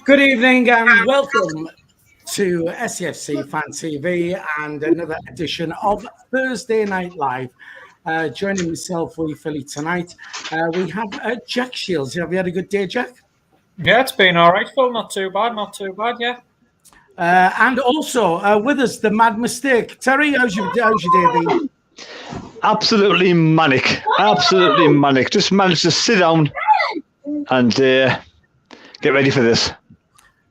Good evening and welcome to SAFC Fan TV and another edition of Thursday Night Live. Joining myself, Wee Philly, tonight, we have Jack Shields. Have you had a good day, Jack? Yeah, it's been all right, Phil. Not too bad, yeah. And also with us, the Mad Mistake. Terry, how's your day been? Absolutely manic. Absolutely manic. Just managed to sit down and get ready for this.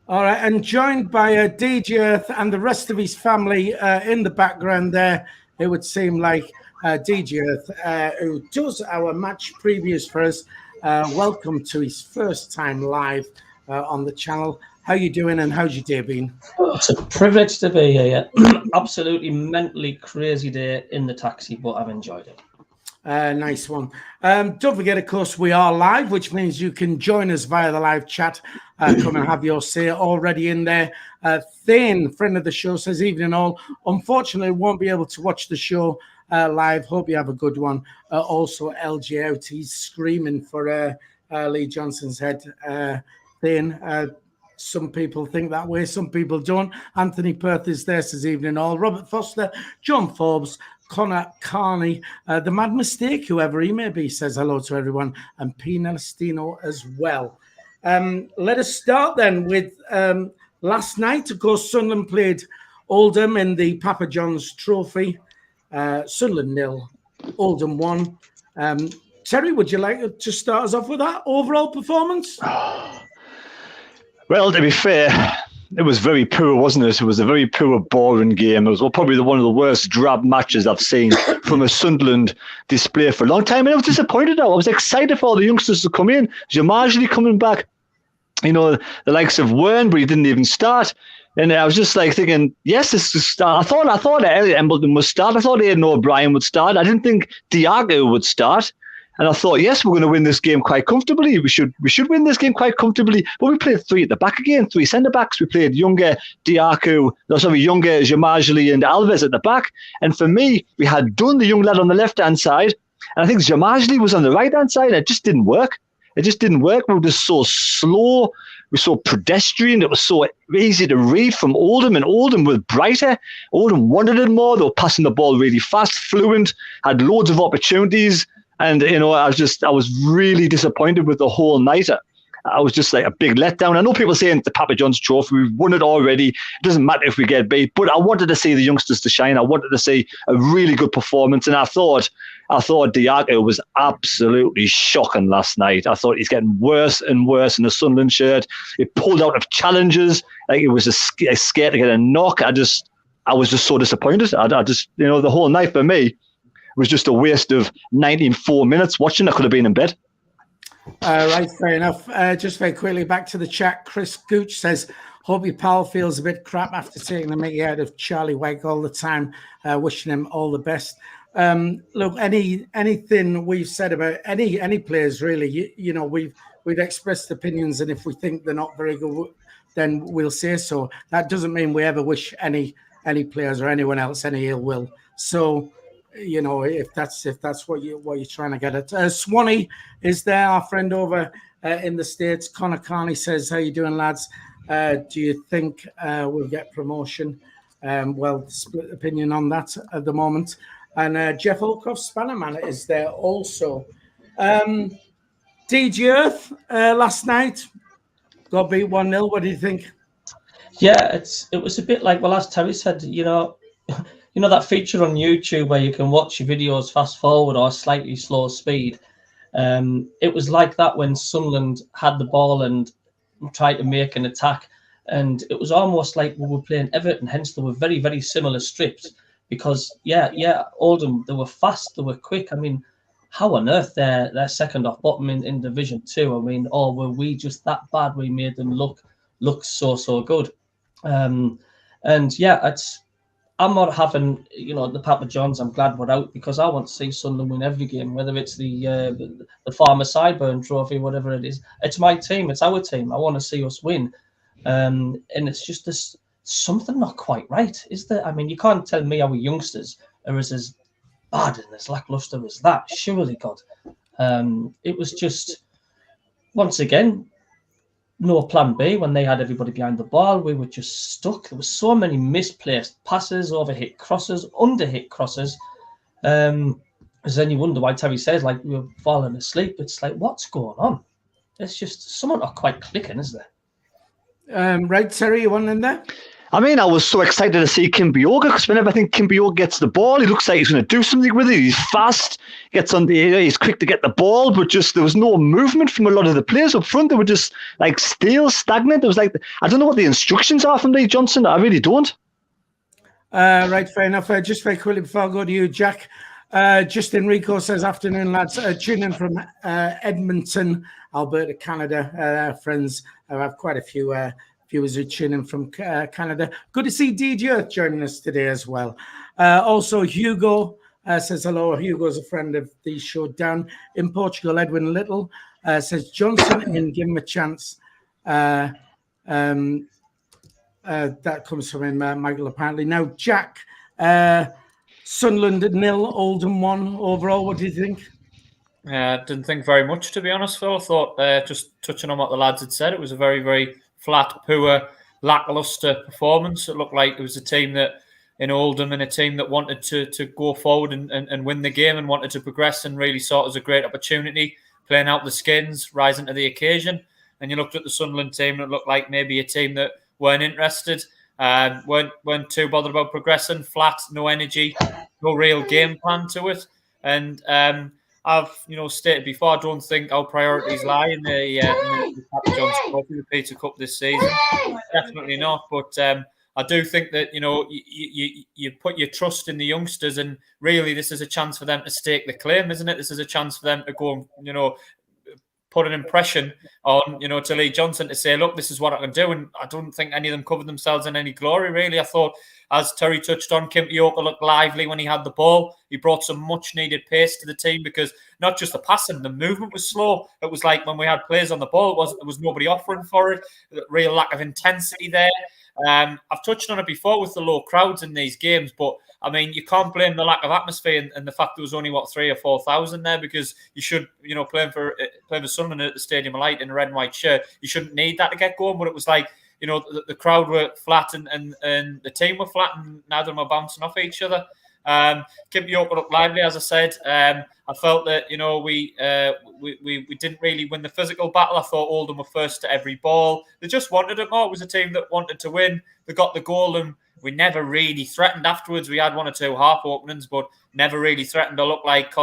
All right, and joined by DJ Earth and the rest of his family in the background there, it would seem like DJ Earth, who does our match previews for us. Welcome to his first time live on the channel. How you doing and how's your day been? Oh, it's a privilege to be here. Absolutely mentally crazy day in the taxi, but I've enjoyed it. Nice one. Don't forget, of course, we are live, which means you can join us via the live chat. Come and have your say already in there. Thane, friend of the show, says, evening all. Unfortunately, won't be able to watch the show live. Hope you have a good one. Also, LG out. He's screaming for Lee Johnson's head. Thane, some people think that way, some people don't. Anthony Perth is there, says evening all. Robert Foster, John Forbes, Connor Carney, the Mad Mistake, whoever he may be, says hello to everyone, and P. Nelestino as well. Let us start then with last night. Of course, Sunderland played Oldham in the Papa John's Trophy. Sunderland 0, Oldham 1. Terry, would you like to start us off with that overall performance? Well, to be fair, it was very poor, wasn't it? It was a very poor, boring game. It was probably one of the worst drab matches I've seen from a Sunderland display for a long time. And I was disappointed now. I was excited for all the youngsters to come in. Jamajli coming back. You know, the likes of Wern, but he didn't even start. And I was just like thinking, yes, this is start. I thought Elliot Embleton would start. I thought Aidan O'Brien would start. I didn't think Diago would start. And I thought, yes, we're going to win this game quite comfortably. We should win this game quite comfortably. But we played three at the back again, three centre-backs. We played younger younger Jamajli and Alves at the back. And for me, we had done the young lad on the left-hand side. And I think Jamajli was on the right-hand side. It just didn't work. We were just so slow. We were so pedestrian. It was so easy to read from Oldham. And Oldham was brighter. Oldham wanted it more. They were passing the ball really fast, fluent, had loads of opportunities. And, you know, I was really disappointed with the whole night. I was just like a big letdown. I know people saying the Papa John's Trophy, we've won it already. It doesn't matter if we get beat, but I wanted to see the youngsters to shine. I wanted to see a really good performance. And I thought Diago was absolutely shocking last night. I thought he's getting worse and worse in the Sunderland shirt. He pulled out of challenges. Like it was scared to get a knock. I was just so disappointed. I just, you know, the whole night for me was just a waste of 94 minutes watching. I could have been in bed. Right, fair enough. Just very quickly, back to the chat. Chris Gooch says, hope your pal feels a bit crap after taking the mickey out of Charlie White all the time. Wishing him all the best. Look, anything we've said about any players, really, you know, we've expressed opinions, and if we think they're not very good, then we'll say so. That doesn't mean we ever wish any players or anyone else any ill will. So, you know, if that's what you're trying to get at. Swanee is there, our friend over in the States. Connor Carney says, how you doing, lads? Do you think we'll get promotion? Well, split opinion on that at the moment. And Jeff Holcroft, Spannerman, is there also. DJ Earth, last night, got beat 1-0. What do you think? Yeah, it was a bit like, well, as Terry said, you know that feature on YouTube where you can watch your videos fast forward or slightly slow speed. It was like that when Sunderland had the ball and tried to make an attack, and it was almost like we were playing Everton. Hence, they were very, very similar strips. Because Oldham, they were fast, they were quick. I mean, how on earth they're second off bottom in Division 2? I mean, or were we just that bad? We made them look so good. I'm not having, you know, the Papa Johns. I'm glad we're out because I want to see Sunderland win every game, whether it's the Farmer Sideburn Trophy, whatever it is. It's my team. It's our team. I want to see us win. And it's just this something not quite right, is there? I mean, you can't tell me our youngsters are as bad and as lackluster as that. Surely, God. It was just, once again, no plan B when they had everybody behind the ball. We were just stuck. There were so many misplaced passes, overhit crosses, underhit crosses. Then you wonder why Terry says, like, we were falling asleep. It's like, what's going on? It's just something not quite clicking, is there? Right, Terry, you want in there? I mean, I was so excited to see Kimpioga, because whenever I think Kimpioga gets the ball, he looks like he's going to do something with it. He's fast, gets on the, he's quick to get the ball, but just there was no movement from a lot of the players up front. They were just like still stagnant. It was like, I don't know what the instructions are from Lee Johnson. I really don't. Right, fair enough. Just very quickly before I go to you, Jack. Justin Rico says, afternoon, lads. Tuning in from Edmonton, Alberta, Canada. Friends, I have quite a few viewers who tune in from Canada. Good to see DJ Earth joining us today as well. Also, Hugo says hello. Hugo's a friend of the show. Down in Portugal, Edwin Little says Johnson in, give him a chance. That comes from him, Michael, apparently. Now, Jack, Sunderland 0, Oldham 1 overall. What do you think? Didn't think very much, to be honest, Phil. I thought, just touching on what the lads had said, it was a very, very flat, poor, lacklustre performance. It looked like it was a team that, in Oldham, and a team that wanted to go forward and win the game and wanted to progress, and really saw it as a great opportunity, playing out the skins, rising to the occasion. And you looked at the Sunderland team, and it looked like maybe a team that weren't interested, weren't too bothered about progressing, flat, no energy, no real game plan to it. And I've stated before, I don't think our priorities lie in the Papa John's Trophy, the Peter Cup this season. Definitely not. But I do think that you put your trust in the youngsters, and really this is a chance for them to stake the claim, isn't it? This is a chance for them to go and put an impression on to Lee Johnson, to say, look, this is what I can do. And I don't think any of them covered themselves in any glory, really. I thought, as Terry touched on, Kimpioga looked lively when he had the ball. He brought some much-needed pace to the team, because not just the passing, the movement was slow. It was like when we had players on the ball, there was nobody offering for it. Real lack of intensity there. I've touched on it before with the low crowds in these games, but I mean, you can't blame the lack of atmosphere and the fact there was only 3,000 or 4,000 there, because you should, playing for Sunderland at the Stadium of Light in a red and white shirt, you shouldn't need that to get going. But it was like, the crowd were flat and the team were flat, and neither of them were bouncing off each other. Kimpioga looked lively, as I said. I felt that we didn't really win the physical battle. I thought Oldham were first to every ball. They just wanted it more. It was a team that wanted to win. They got the goal, and we never really threatened afterwards. We had one or two half openings, but never really threatened to look like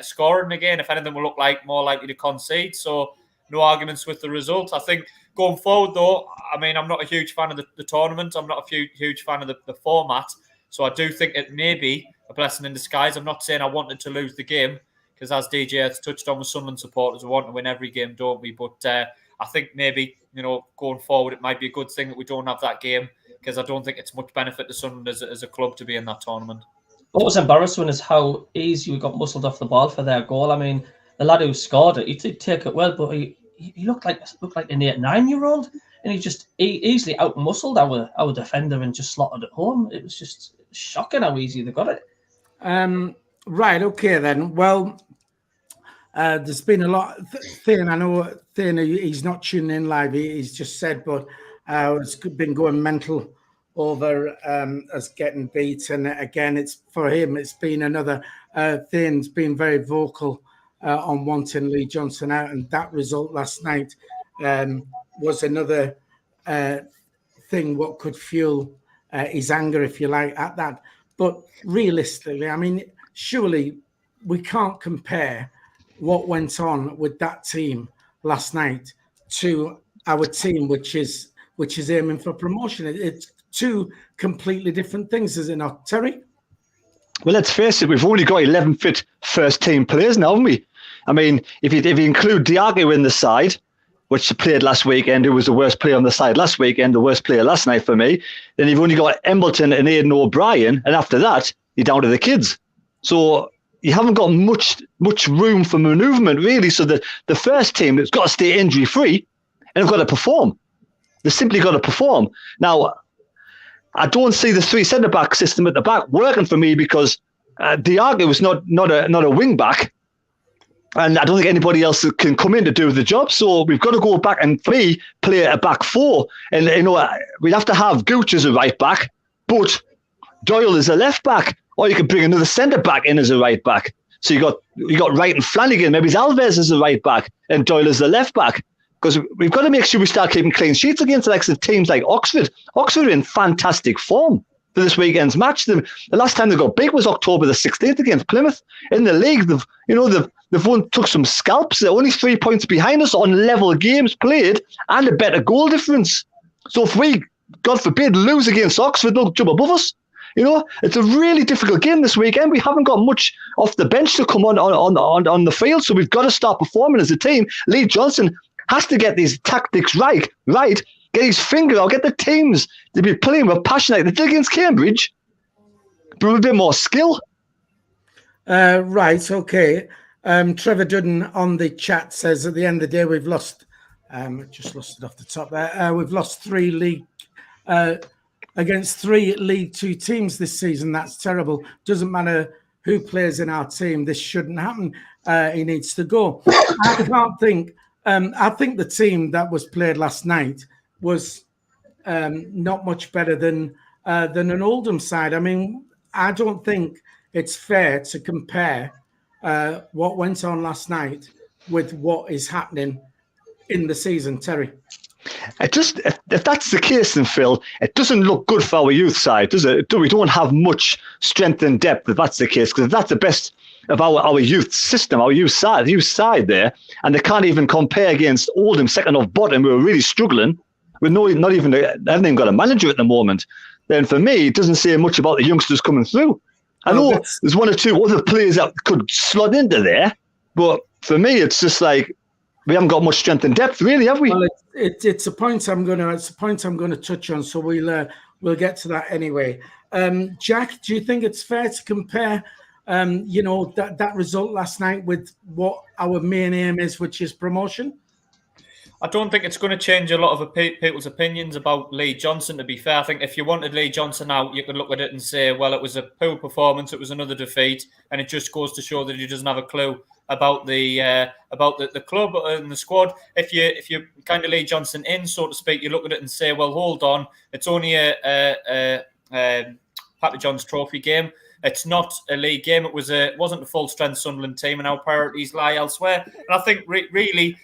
scoring again. If anything, we look like more likely to concede. So no arguments with the result. I think going forward, though, I mean, I'm not a huge fan of the tournament. I'm not a huge fan of the format. So I do think it may be a blessing in disguise. I'm not saying I wanted to lose the game, because as DJ has touched on with Sunderland supporters, we want to win every game, don't we? But I think maybe, going forward, it might be a good thing that we don't have that game, because I don't think it's much benefit to Sunderland as a club to be in that tournament. What was embarrassing is how easy we got muscled off the ball for their goal. I mean, the lad who scored it, he did take it well, but he looked like an 8-9-year-old, and he just easily out-muscled our defender and just slotted it home. It was just shocking how easy they got it. Right, okay then. Well, there's been a lot. Thane, I know Thane, he's not tuning in live. He's just said, but it's been going mental over us getting beat. And again, it's for him, it's been another. Thane's been very vocal on wanting Lee Johnson out, and that result last night was another thing what could fuel his anger, if you like, at that. But realistically, I mean, surely we can't compare what went on with that team last night to our team, which is aiming for promotion. It's two completely different things, is it not, Terry? Well, let's face it, we've only got 11 fit first team players now, haven't we? I mean, if you include Diago in the side, which played last weekend, who was the worst player on the side last weekend, the worst player last night for me, then you've only got Embleton and Aidan O'Brien, and after that, you're down to the kids. So you haven't got much room for manoeuvement, really. So the first team has got to stay injury-free, and they've got to perform. They've simply got to perform. Now, I don't see the three centre-back system at the back working for me, because Diago was not a wing-back. And I don't think anybody else can come in to do the job. So we've got to go back and play a back four. And, we'd have to have Gooch as a right back, but Doyle is a left back. Or you could bring another centre back in as a right back. So you got Wright and Flanagan. Maybe it's Alves as a right back and Doyle as the left back. Because we've got to make sure we start keeping clean sheets against the teams like Oxford. Oxford are in fantastic form for this weekend's match. The last time they got big was October the 16th against Plymouth. In the league, they've took some scalps. They're only 3 points behind us on level games played and a better goal difference. So if we, God forbid, lose against Oxford, they'll jump above us. It's a really difficult game this weekend. We haven't got much off the bench to come on the field, so we've got to start performing as a team. Lee Johnson has to get these tactics right, get his finger out, get the teams to be playing with passion like they did against Cambridge, but with a bit more skill. Right, okay. Trevor Dudden on the chat says, at the end of the day, we've lost, just lost it off the top there, we've lost against 3 League 2 teams this season. That's terrible. Doesn't matter who plays in our team. This shouldn't happen. He needs to go. I think the team that was played last night was not much better than an Oldham side. I mean, I don't think it's fair to compare what went on last night with what is happening in the season, Terry. If that's the case, then Phil, it doesn't look good for our youth side, does it? We don't have much strength and depth if that's the case, because if that's the best of our youth system, our youth side there, and they can't even compare against Oldham, second off bottom, who are really struggling, with they haven't even got a manager at the moment, then for me, it doesn't say much about the youngsters coming through. I know there's 1 or 2 other players that could slot into there, but for me, it's just like, we haven't got much strength and depth, really, have we? Well, it's a point I'm going to touch on, so we'll get to that anyway. Jack, do you think it's fair to compare, that result last night with what our main aim is, which is promotion? I don't think it's going to change a lot of people's opinions about Lee Johnson, to be fair. I think if you wanted Lee Johnson out, you could look at it and say, well, it was a poor performance, it was another defeat, and it just goes to show that he doesn't have a clue about the club and the squad. If you kind of Lee Johnson in, so to speak, you look at it and say, well, hold on, it's only a Papa John's Trophy game. It's not a league game. It wasn't a full strength Sunderland team, and our priorities lie elsewhere. And I think really,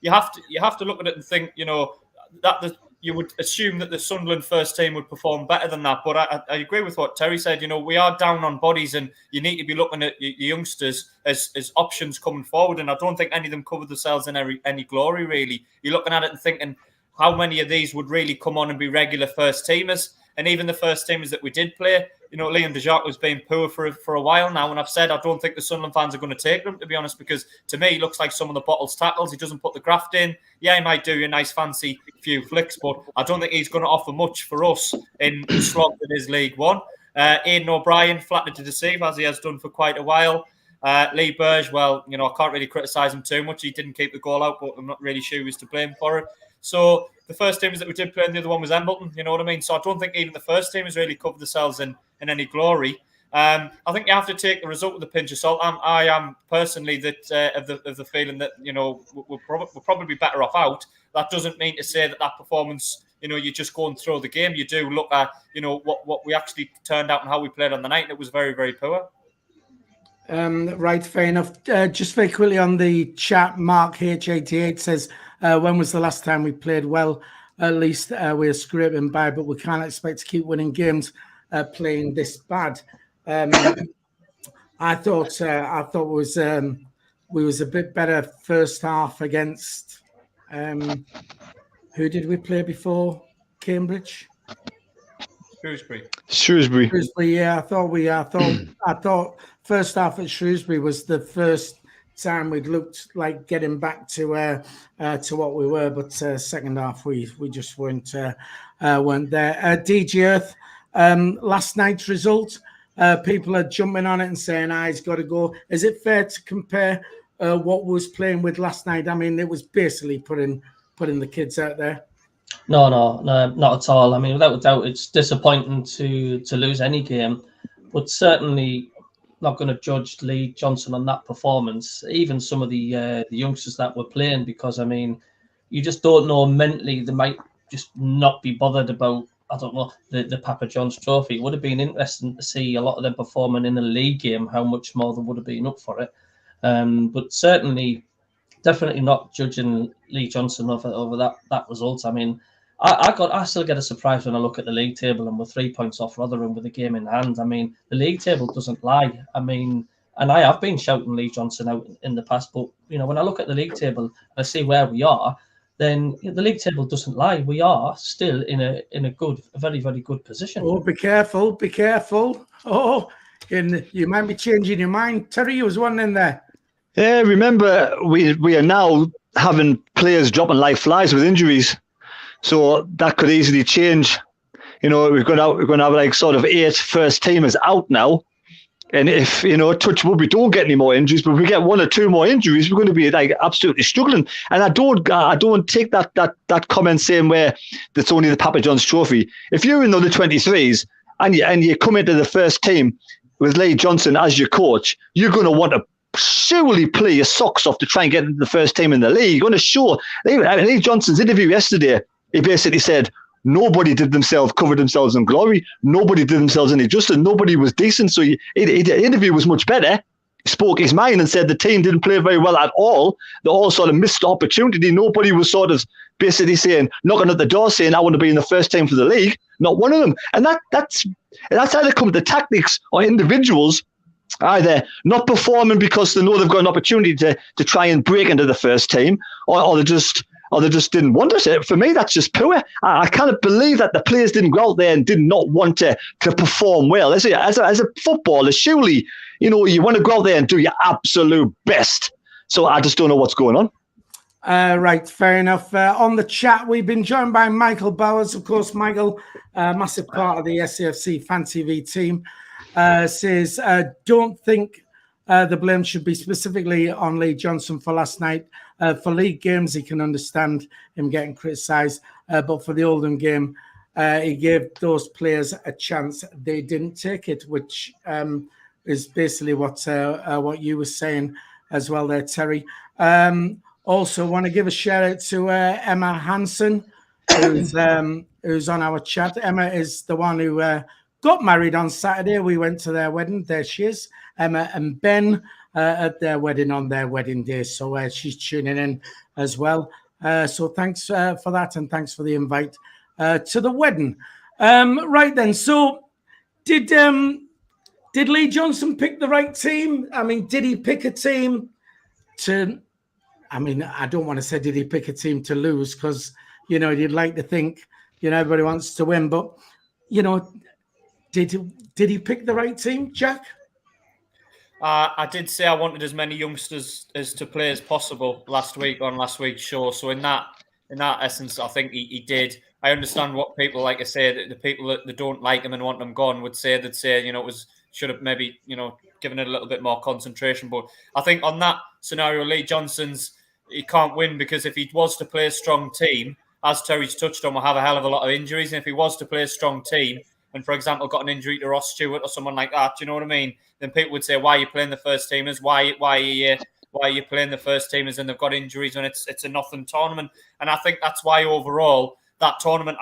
you have to look at it and think, that you would assume that the Sunderland first team would perform better than that. But I agree with what Terry said. We are down on bodies, and you need to be looking at your youngsters as options coming forward. And I don't think any of them cover themselves in any glory, really. You're looking at it and thinking, how many of these would really come on and be regular first teamers? And even the first teamers that we did play, Liam de Jacques has been poor for a while now. And I've said I don't think the Sunderland fans are going to take them, to be honest, because to me, he looks like some of the bottles tackles. He doesn't put the graft in. Yeah, he might do a nice fancy few flicks, but I don't think he's going to offer much for us in slot in his League One. Aidan O'Brien, flattered to deceive, as he has done for quite a while. Lee Burge, well, I can't really criticise him too much. He didn't keep the goal out, but I'm not really sure he was to blame for it. So the first teamers that we did play, and the other one was Embleton, you know what I mean? So I don't think even the first teamers really covered themselves in any glory. I think you have to take the result with a pinch of salt. I am personally of the feeling that we'll probably be better off out. That doesn't mean to say that performance, you just go and throw the game. You do look at what we actually turned out and how we played on the night, and it was very, very poor. Right, fair enough. Just very quickly on the chat, Mark H88 says, when was the last time we played well? At least we're scraping by, but we can't expect to keep winning games playing this bad. I thought we was a bit better first half against who did we play before Cambridge? Shrewsbury. Yeah, I thought first half at Shrewsbury was the first time we'd looked like getting back to what we were, but second half we just weren't there. DG Earth, last night's result, people are jumping on it and saying, he's got to go. Is it fair to compare what was playing with last night? I mean, it was basically putting the kids out there. No, not at all. I mean, without a doubt, it's disappointing to lose any game, but certainly not going to judge Lee Johnson on that performance. Even some of the youngsters that were playing, because I mean, you just don't know mentally. They might just not be bothered about, I don't know, the Papa John's Trophy. It would have been interesting to see a lot of them performing in a league game, how much more they would have been up for it. But certainly, definitely not judging Lee Johnson over that result. I mean, I still get a surprise when I look at the league table and we're 3 points off Rotherham with a game in hand. I mean, the league table doesn't lie. I mean, and I have been shouting Lee Johnson out in the past, but when I look at the league table and I see where we are, then the league table doesn't lie. We are still in a very, very good position. Oh, be careful, be careful. Oh, and you might be changing your mind. Terry, you was one in there. Yeah, remember, we are now having players dropping like flies with injuries. So that could easily change. We're going to have like sort of 8 first teamers out now. And if, touch wood, we don't get any more injuries, but if we get 1 or 2 more injuries, we're going to be like absolutely struggling. And I don't take that comment saying where that's only the Papa John's Trophy. If you're in the 23s and you come into the first team with Lee Johnson as your coach, you're going to want to surely play your socks off to try and get into the first team in the league. You're going to show. Lee Johnson's interview yesterday, he basically said, nobody covered themselves in glory. Nobody did themselves any justice. Nobody was decent. So the interview was much better. He spoke his mind and said the team didn't play very well at all. They all sort of missed the opportunity. Nobody was sort of basically knocking at the door saying, I want to be in the first team for the league. Not one of them. And that's either come to tactics or individuals either not performing because they know they've got an opportunity to try and break into the first team, or they just didn't want to. For me, that's just poor. I cannot believe that the players didn't go out there and did not want to perform well. As a footballer, surely, you want to go out there and do your absolute best. So I just don't know what's going on. Right, fair enough. On the chat, we've been joined by Michael Bowers. Of course, Michael, massive part of the SAFC Fan TV team, says, don't think the blame should be specifically on Lee Johnson for last night. For league games, he can understand him getting criticised, but for the Oldham game, he gave those players a chance. They didn't take it, which is basically what you were saying as well there, Terry. Also, want to give a shout out to Emma Hansen, who's on our chat. Emma is the one who got married on Saturday. We went to their wedding. There she is, Emma and Ben, at their wedding on their wedding day. So she's tuning in as well. So thanks for that, and thanks for the invite to the wedding. Right then, so did Lee Johnson pick the right team? I mean, did he pick a team to... I mean, I don't want to say did he pick a team to lose, because, you'd like to think, everybody wants to win. But, did he pick the right team, Jack? I did say I wanted as many youngsters as to play as possible last week on last week's show. So in that essence, I think he did. I understand what people, like I say, the people that don't like him and want him gone would say, it should have maybe, given it a little bit more concentration. But I think on that scenario, Lee Johnson's, he can't win, because if he was to play a strong team, as Terry's touched on, we'll have a hell of a lot of injuries. And if he was to play a strong team and, for example, got an injury to Ross Stewart or someone like that, do you know what I mean? Then people would say, why are you playing the first teamers? Why are you playing the first teamers and they've got injuries and it's a nothing tournament? And I think that's why overall that tournament,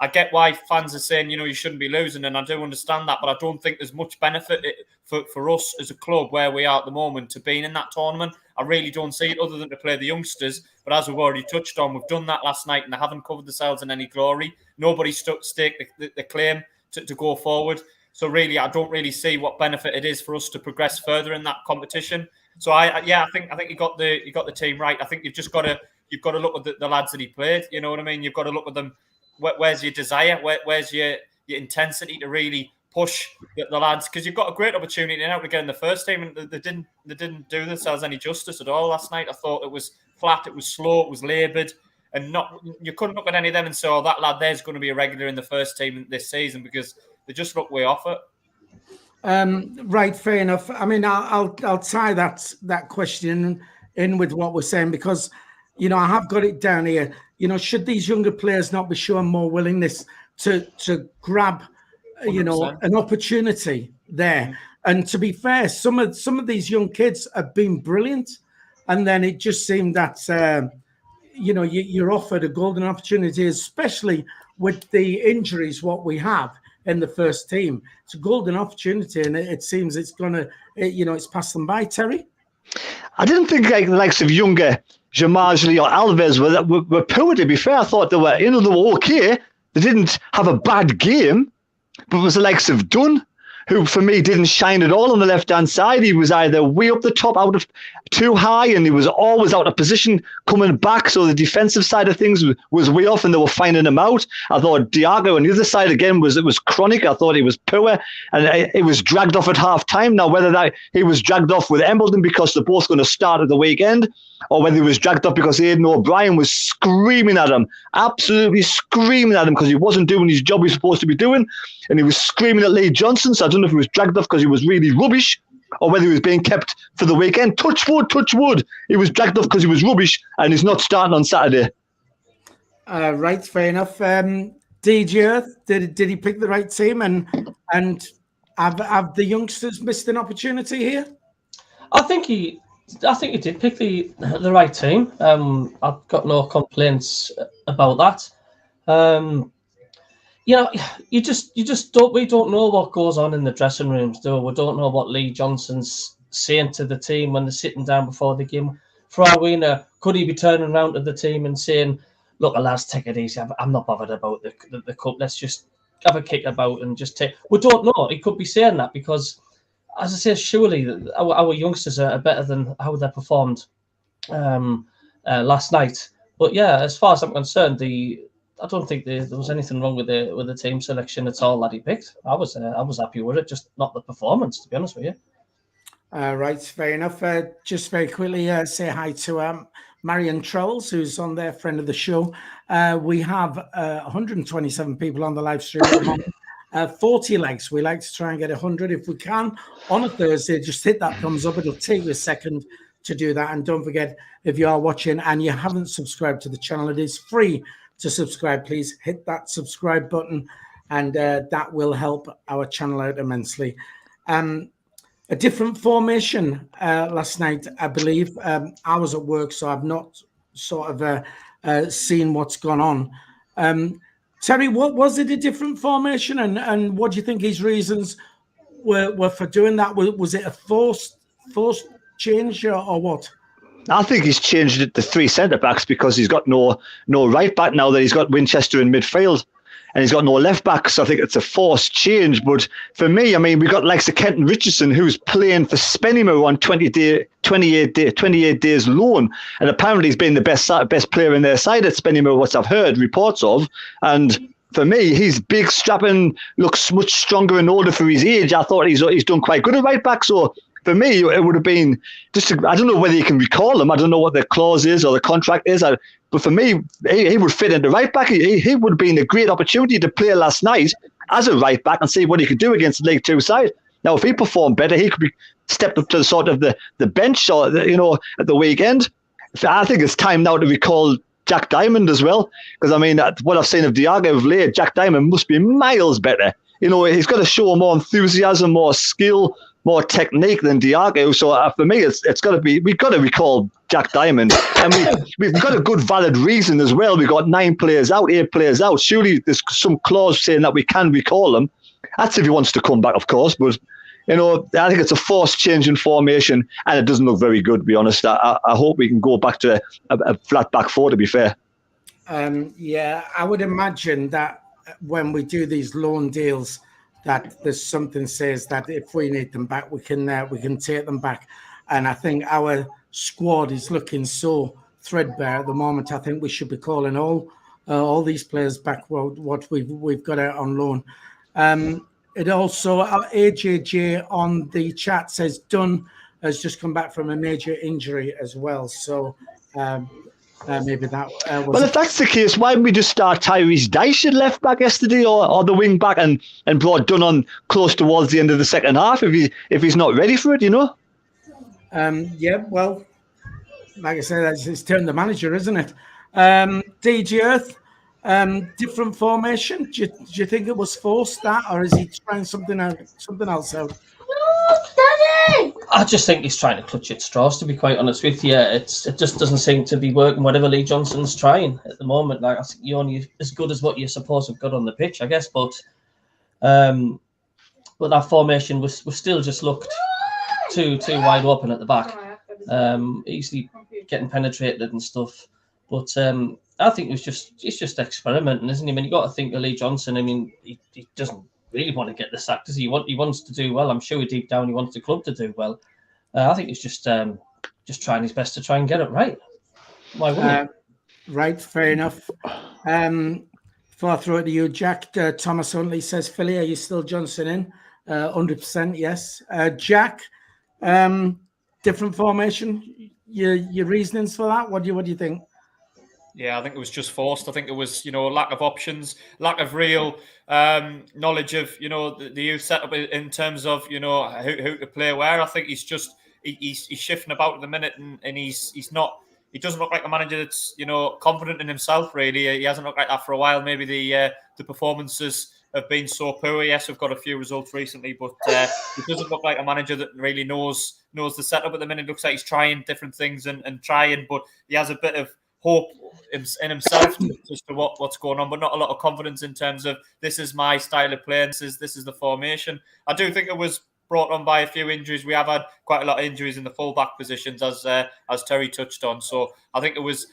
I get why fans are saying, you shouldn't be losing, and I do understand that, but I don't think there's much benefit for us as a club where we are at the moment to being in that tournament. I really don't see it other than to play the youngsters. But as we've already touched on, we've done that last night and they haven't covered themselves in any glory. Nobody staked the claim to go forward. So really, I don't really see what benefit it is for us to progress further in that competition. So I think you got the team right. I think you've got to look at the lads that he played. You know what I mean? You've got to look at them. Where's your desire? Where's your intensity to really push the lads? Because you've got a great opportunity now to get in the first team, and they didn't do themselves any justice at all last night. I thought it was flat, it was slow, it was laboured, and you couldn't look at any of them and say, "Oh, that lad there's going to be a regular in the first team this season," because they just look way off it. Right, fair enough. I mean, I'll tie that question in with what we're saying, because I have got it down here. Should these younger players not be showing more willingness to grab, 100%. An opportunity there? And to be fair, some of these young kids have been brilliant, and then it just seemed that you're offered a golden opportunity, especially with the injuries what we have in the first team. It's a golden opportunity, and it seems it's it's passed them by. Terry, I didn't think like the likes of younger Jamajli or Alves were poor. To be fair, I thought they were okay. They didn't have a bad game, but it was the likes of Dunn, who for me didn't shine at all on the left-hand side. He was either way up the top, out of too high, and he was always out of position coming back. So the defensive side of things was way off, and they were finding him out. I thought Diago on the other side again was chronic. I thought he was poor, and it was dragged off at half time. Now whether that he was dragged off with Embledon because they're both going to start at the weekend, or whether he was dragged off because Aidan O'Brien was screaming at him, absolutely screaming at him because he wasn't doing his job he's supposed to be doing, and he was screaming at Lee Johnson. So I don't know if he was dragged off because he was really rubbish, or whether he was being kept for the weekend. Touch wood. He was dragged off because he was rubbish, and he's not starting on Saturday. Right, fair enough. DJ Earth, did he pick the right team, and have the youngsters missed an opportunity here? I think he did pick the right team. I've got no complaints about that. You just don't. We don't know what goes on in the dressing rooms, do we? We don't know what Lee Johnson's saying to the team when they're sitting down before the game. For all we know, could he be turning around to the team and saying, "Look, lads, take it easy. I'm not bothered about the cup. Let's just have a kick about and just take." We don't know. He could be saying that because, as I say, surely our youngsters are better than how they performed last night. But yeah, as far as I'm concerned, I don't think there was anything wrong with the team selection at all that he picked. I was happy with it, just not the performance, to be honest with you. Right, fair enough. Just very quickly, say hi to Marion Trolls, who's on there, friend of the show. We have 127 people on the live stream at the moment. 40 likes. We like to try and get 100 if we can on a Thursday. Just hit that thumbs up. It'll take you a second to do that. And don't forget, if you are watching and you haven't subscribed to the channel, it is free to subscribe. Please hit that subscribe button, and that will help our channel out immensely. A different formation last night, I believe. I was at work, so I've not sort of seen what's gone on. Terry, what was it, a different formation, and what do you think his reasons were for doing that? Was it a forced change or what? I think he's changed it to three centre-backs because he's got no right-back now that he's got Winchester in midfield, and he's got no left-back, so I think it's a forced change. But for me, I mean, we've got like Kenton Richardson, who's playing for Spennymoor on 28 days loan, and apparently he's been the best player in their side at Spennymoor, what I've heard reports of. And for me, he's big, strapping, looks much stronger and older for his age. I thought he's done quite good at right-back, so for me, it would have been I don't know whether you can recall him. I don't know what the clause is or the contract is. But for me, he would fit into right back. He would have been a great opportunity to play last night as a right back and see what he could do against the League Two side. Now, if he performed better, he could be stepped up to the sort of the bench or at the weekend. I think it's time now to recall Jack Diamond as well, because I mean, what I've seen of Diago of late, Jack Diamond must be miles better. He's got to show more enthusiasm, more skill, more technique than Diago. So for me, it's got to be, we've got to recall Jack Diamond, and we've got a good valid reason as well. We've got 8 players out. Surely there's some clause saying that we can recall him. That's if he wants to come back, of course. But I think it's a forced change in formation, and it doesn't look very good, to be honest. I hope we can go back to a flat back four, to be fair. Yeah, I would imagine that when we do these loan deals, that there's something says that if we need them back, we can take them back. And I think our squad is looking so threadbare at the moment. I think we should be calling all these players back. What we've got out on loan. It also AJJ on the chat says Dunn has just come back from a major injury as well. So maybe that was. Well, if that's the case, why didn't we just start Tyrese Dyche at left back yesterday, or the wing back, and brought Dunn on close towards the end of the second half if he's not ready for it, Yeah, well, like I said, it's turned the manager, isn't it? DG Earth, different formation. Do you think it was forced, that, or is he trying something else out? I just think he's trying to clutch at straws, to be quite honest with you. It just doesn't seem to be working, whatever Lee Johnson's trying at the moment. Like, I think you're only as good as what you're supposed to have got on the pitch, I guess. But that formation was still just looked too wide open at the back, easily getting penetrated and stuff. But I think he's just experimenting, isn't he? I mean, you got to think of Lee Johnson. I mean, he doesn't really want to get the sack, does he? He wants to do well. I'm sure deep down he wants the club to do well. I think he's just trying his best to try and get it right. Why wouldn't he? Right, fair enough. Before I throw it to you, Jack, Thomas Huntley says, Philly, are you still Johnson in? 100%, yes. Jack, different formation. Your reasonings for that? What do you think? Yeah, I think it was just forced. I think it was, lack of options, lack of real knowledge of, the youth setup in terms of, who to play where. I think he's just he's shifting about at the minute, and he's not. He doesn't look like a manager that's confident in himself. Really, he hasn't looked like that for a while. Maybe the performances have been so poor. Yes, we've got a few results recently, but he doesn't look like a manager that really knows the setup at the minute. It looks like he's trying different things and trying, but he has a bit of hope in himself as to what's going on, but not a lot of confidence in terms of this is my style of play. This is the formation. I do think it was brought on by a few injuries. We have had quite a lot of injuries in the full-back positions, as Terry touched on. So I think it was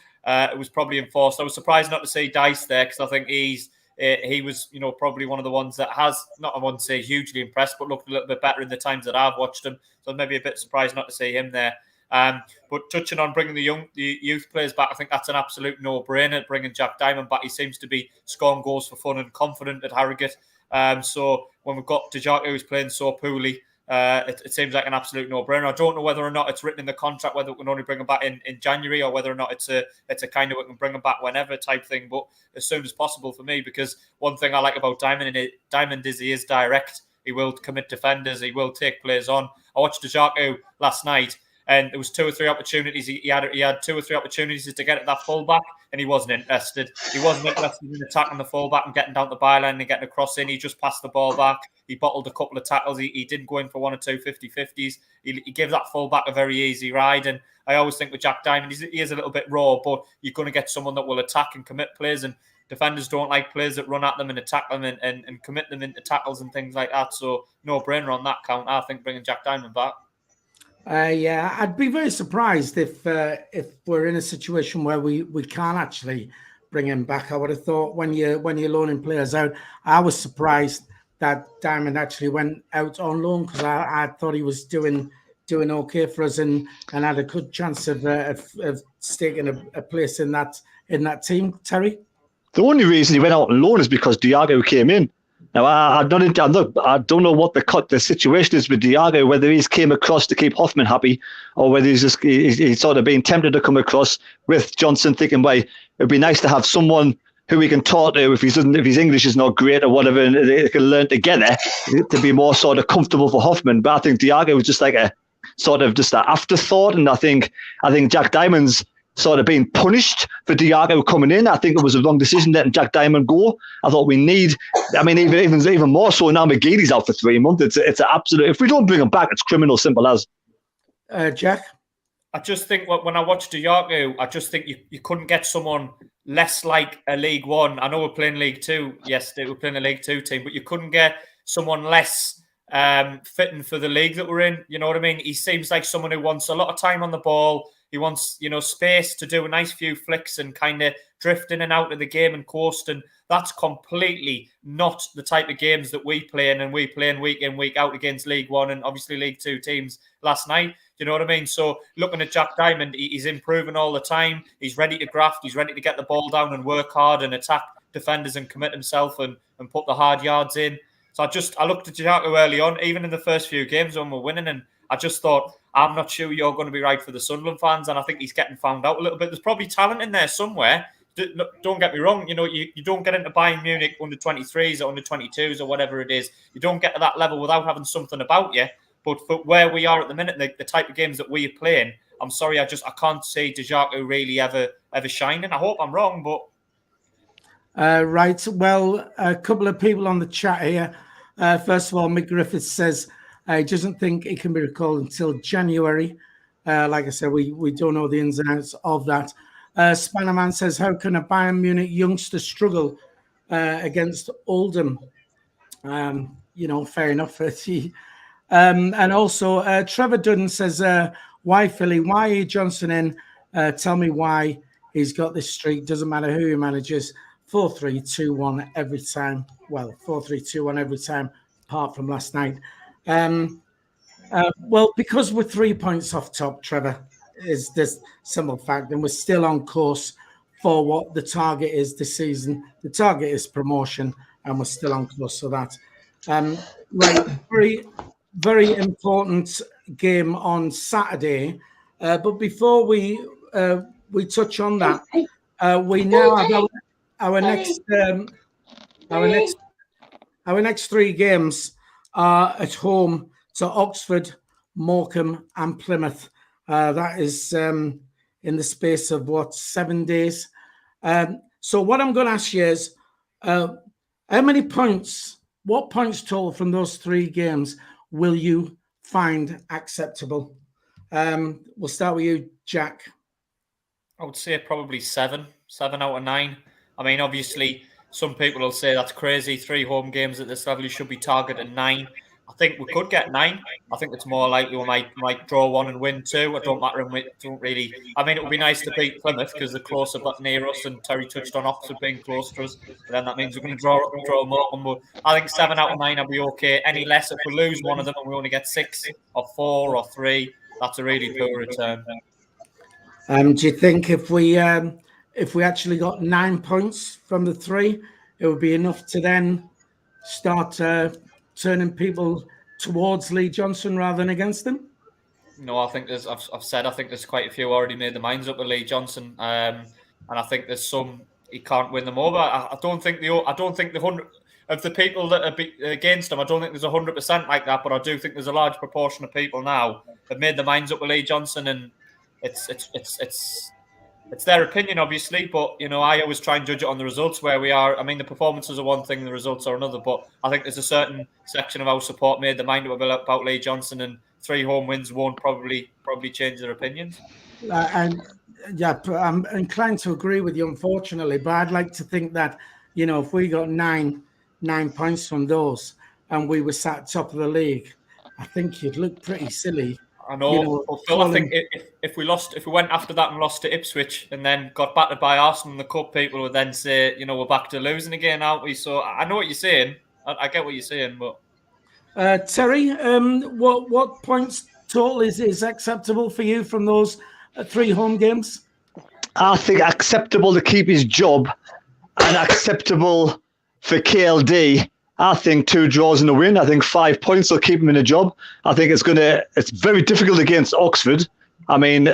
probably enforced. I was surprised not to see Dice there, because I think he was probably one of the ones that has, not I wouldn't say hugely impressed, but looked a little bit better in the times that I've watched him. So maybe a bit surprised not to see him there. But touching on bringing the youth players back, I think that's an absolute no-brainer. Bringing Jack Diamond back, he seems to be scoring goals for fun and confident at Harrogate. So when we've got Dejaka, who's playing so poorly, it seems like an absolute no-brainer. I don't know whether or not it's written in the contract whether we can only bring him back in January, or whether or not it's a kind of we can bring him back whenever type thing, but as soon as possible for me, because one thing I like about Diamond is he is direct. He will commit defenders. He will take players on. I watched Dejaka last night, and there was 2 or 3 opportunities. He had 2 or 3 opportunities to get at that fullback, and he wasn't interested. He wasn't interested in attacking the fullback and getting down the byline and getting a cross in. He just passed the ball back. He bottled a couple of tackles. He didn't go in for 1 or 2 50-50s. He gave that fullback a very easy ride. And I always think with Jack Diamond, he is a little bit raw, but you're going to get someone that will attack and commit players. And defenders don't like players that run at them and attack them and commit them into tackles and things like that. So no brainer on that count. I think bringing Jack Diamond back. Yeah, I'd be very surprised if we're in a situation where we can't actually bring him back. I would have thought when you're loaning players out, I was surprised that Diamond actually went out on loan, because I thought he was doing okay for us and had a good chance of staking a place in that team. Terry? The only reason he went out on loan is because Dejaka came in. Now, I don't know what the situation is with Dejaka, whether he's came across to keep Hoffman happy, or whether he's sort of being tempted to come across with Johnson, thinking, well, it'd be nice to have someone who we can talk to if his English is not great or whatever, and they can learn together to be more sort of comfortable for Hoffman. But I think Dejaka was just like a sort of just an afterthought, and I think Jack Diamond's sort of being punished for Dejaka coming in. I think it was a wrong decision letting Jack Diamond go. I thought we need, even more so now McGeady's out for 3 months. It's an absolute, if we don't bring him back, it's criminal, simple as. Jack? I just think when I watched Dejaka, I just think you couldn't get someone less like a League One. I know we're playing League Two. Yes, we're playing a League Two team, but you couldn't get someone less fitting for the league that we're in. You know what I mean? He seems like someone who wants a lot of time on the ball. He wants, space to do a nice few flicks and kind of drift in and out of the game and coast. And that's completely not the type of games that we play in, and we play in, week out against League One and obviously League Two teams last night. You know what I mean? So looking at Jack Diamond, he's improving all the time. He's ready to graft. He's ready to get the ball down and work hard and attack defenders and commit himself and put the hard yards in. So I looked at Dejaka early on, even in the first few games when we're winning, and I just thought, I'm not sure you're going to be right for the Sunderland fans, and I think he's getting found out a little bit. There's probably talent in there somewhere. Don't get me wrong. You don't get into Bayern Munich under 23s or under 22s or whatever it is. You don't get to that level without having something about you. But for where we are at the minute, the type of games that we are playing, I'm sorry, I can't see Dejaka really ever shining. I hope I'm wrong, but right. Well, a couple of people on the chat here. First of all, Mick Griffiths says, He doesn't think it can be recalled until January. Like I said, we don't know the ins and outs of that. Spannerman says, how can a Bayern Munich youngster struggle against Oldham? Fair enough. And also, Trevor Dunn says, why Philly? Why are Johnson in? Tell me why he's got this streak. Doesn't matter who he manages. 4-3-2-1 every time. Well, 4-3-2-1 every time, apart from last night. Well, because we're 3 points off top, Trevor, is this simple fact, and we're still on course for what the target is this season. The target is promotion, and we're still on course for that. Right, very, very important game on Saturday. But before we touch on that, we now have our next 3 games are at home to Oxford, Morecambe, and Plymouth. That is in the space of 7 days. So what I'm going to ask you is, how many points? What points total from those 3 games will you find acceptable? We'll start with you, Jack. I would say probably 7 out of 9. I mean, obviously, some people will say that's crazy. 3 home games at this level, you should be targeting 9. I think we could get 9. I think it's more likely we might draw 1 and win 2. It don't matter. Don't really. I mean, it would be nice to beat Plymouth because they're closer but near us, and Terry touched on Oxford being close to us. But then that means we're going to draw more. I think 7 out of 9 will be okay. Any less, if we lose one of them and we only get 6 or 4 or 3, that's a really poor return. Do you think if we actually got 9 points from the 3, it would be enough to then start turning people towards Lee Johnson rather than against him? No, I think I've said I think there's quite a few already made their minds up with Lee Johnson, and I think there's some he can't win them over. I don't think the 100 of the people that are against him. I don't think there's 100% like that, but I do think there's a large proportion of people now that made their minds up with Lee Johnson, and it's their opinion, obviously, but I always try and judge it on the results where we are. I mean, the performances are one thing, the results are another. But I think there's a certain section of our support made their mind up about Lee Johnson, and 3 home wins won't probably change their opinions. And yeah, I'm inclined to agree with you, unfortunately. But I'd like to think that if we got 9 points from those and we were sat top of the league, I think you'd look pretty silly. I know, but Phil, I think if we went after that and lost to Ipswich and then got battered by Arsenal in the cup, people would then say, we're back to losing again, aren't we? So I know what you're saying. I get what you're saying, but Terry, what points total is acceptable for you from those 3 home games? I think acceptable to keep his job and acceptable for KLD. I think 2 draws and a win. I think 5 points will keep him in a job. I think it's very difficult against Oxford. I mean,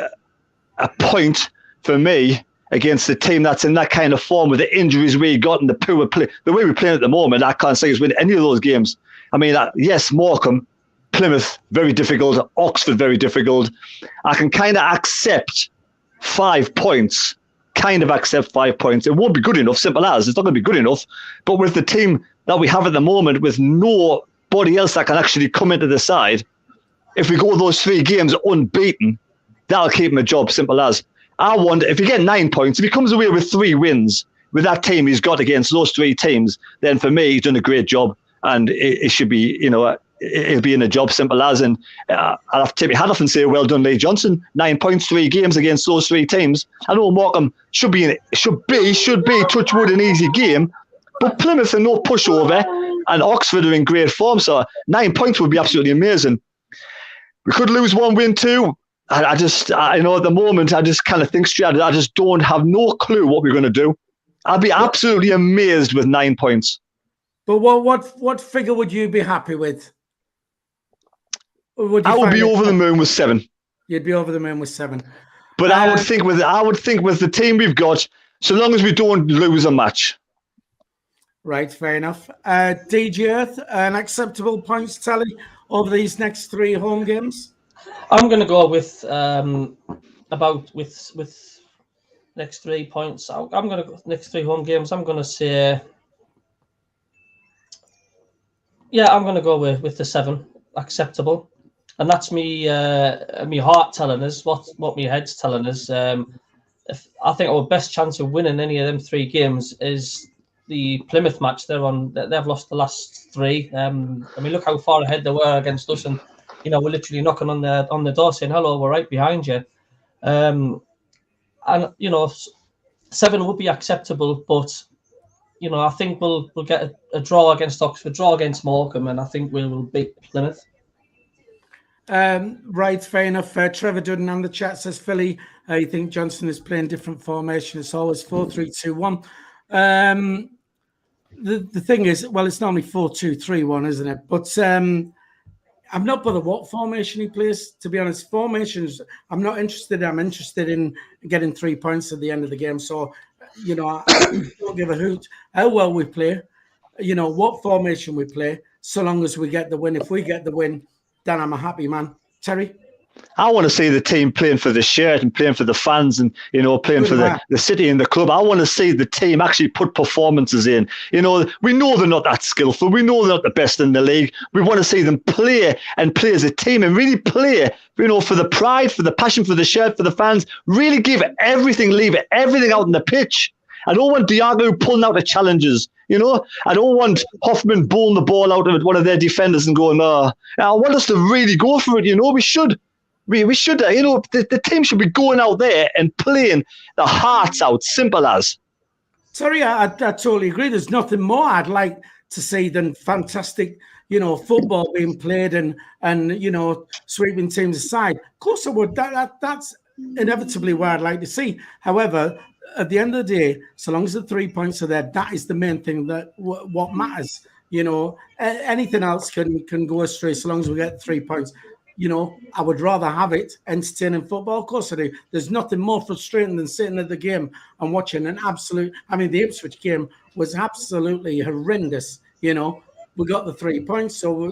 a point for me against the team that's in that kind of form with the injuries we got and the poor play, the way we're playing at the moment, I can't say he's win any of those games. I mean, yes, Morecambe, Plymouth, very difficult. Oxford, very difficult. I can kind of accept 5 points. It won't be good enough, simple as. It's not going to be good enough. But with the team that we have at the moment, with nobody else that can actually come into the side, if we go those 3 games unbeaten, that'll keep him a job, simple as. I wonder, if he get 9 points, if he comes away with 3 wins, with that team he's got against those 3 teams, then for me, he's done a great job. And it should be, he'll be in a job, simple as. And I'll have to take my hat off and say, well done, Lee Johnson. 9 points, 3 games against those 3 teams. I know Morecambe should be touch wood, an easy game. But Plymouth are no pushover, and Oxford are in great form. So 9 points would be absolutely amazing. We could lose 1, win 2. I at the moment, I just kind of think straight. I just don't have no clue what we're going to do. I'll be absolutely amazed with 9 points. But what figure would you be happy with? I would be over the moon with 7. You'd be over the moon with 7. But I would think with the team we've got, so long as we don't lose a match. Right, fair enough. DG Earth, an acceptable points tally over these next 3 home games? I'm going to go with with next 3 points. I'm going to go next 3 home games. I'm going to say, I'm going to go with the 7. acceptable. And that's me heart telling us what my head's telling us. I think our best chance of winning any of them 3 games is the Plymouth match. They've lost the last 3. I mean, look how far ahead they were against us, and we're literally knocking on the door saying, "Hello, we're right behind you." And 7 would be acceptable, but I think we'll get a draw against Oxford, draw against Morecambe, and I think we'll beat Plymouth. Right, fair enough. Trevor Dudden on the chat says, Philly, you think Johnson is playing different formation? It's always 4-3-2-1. The thing is, well, it's normally 4-2-3-1, isn't it? But I'm not bothered what formation he plays. To be honest, formations, I'm not interested. I'm interested in getting 3 points at the end of the game. So, I don't give a hoot how well we play, what formation we play, so long as we get the win. If we get the win, then I'm a happy man. Terry? I want to see the team playing for the shirt and playing for the fans and, playing for the city and the club. I want to see the team actually put performances in. We know they're not that skillful. We know they're not the best in the league. We want to see them play and play as a team and really play, for the pride, for the passion, for the shirt, for the fans. Really give everything, leave everything out on the pitch. I don't want Diago pulling out the challenges. I don't want Hoffman bowling the ball out of one of their defenders and going, I want us to really go for it. We should. We should, the team should be going out there and playing the hearts out, simple as. Sorry, I totally agree. There's nothing more I'd like to see than fantastic, football being played and sweeping teams aside. Of course I would. That's inevitably what I'd like to see. However, at the end of the day, so long as the 3 points are there, that is the main thing that what matters. Anything else can go astray so long as we get 3 points. I would rather have it entertaining football. Of course I do. There's nothing more frustrating than sitting at the game and watching an absolute... the Ipswich game was absolutely horrendous. We got the 3 points, so,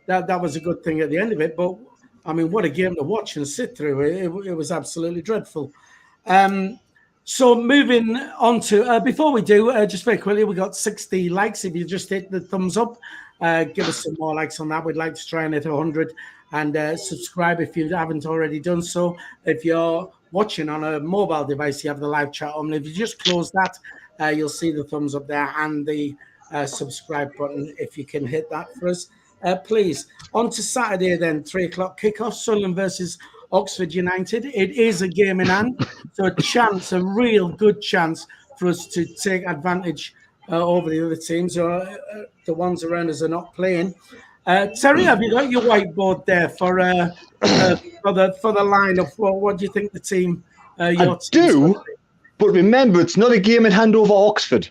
that was a good thing at the end of it. But, what a game to watch and sit through. It was absolutely dreadful. So moving on to... before we do, just very quickly, we got 60 likes. If you just hit the thumbs up, give us some more likes on that. We'd like to try and hit 100. And subscribe if you haven't already done so. If you're watching on a mobile device, you have the live chat on. If you just close that, you'll see the thumbs up there and the subscribe button if you can hit that for us. Please. On to Saturday then, 3 o'clock kickoff, Sunderland versus Oxford United. It is a game in hand, so a real good chance for us to take advantage over the other teams or the ones around us are not playing. Terry, have you got your whiteboard there for the lineup? What do you think the team? I do, but remember, it's not a game in hand over Oxford.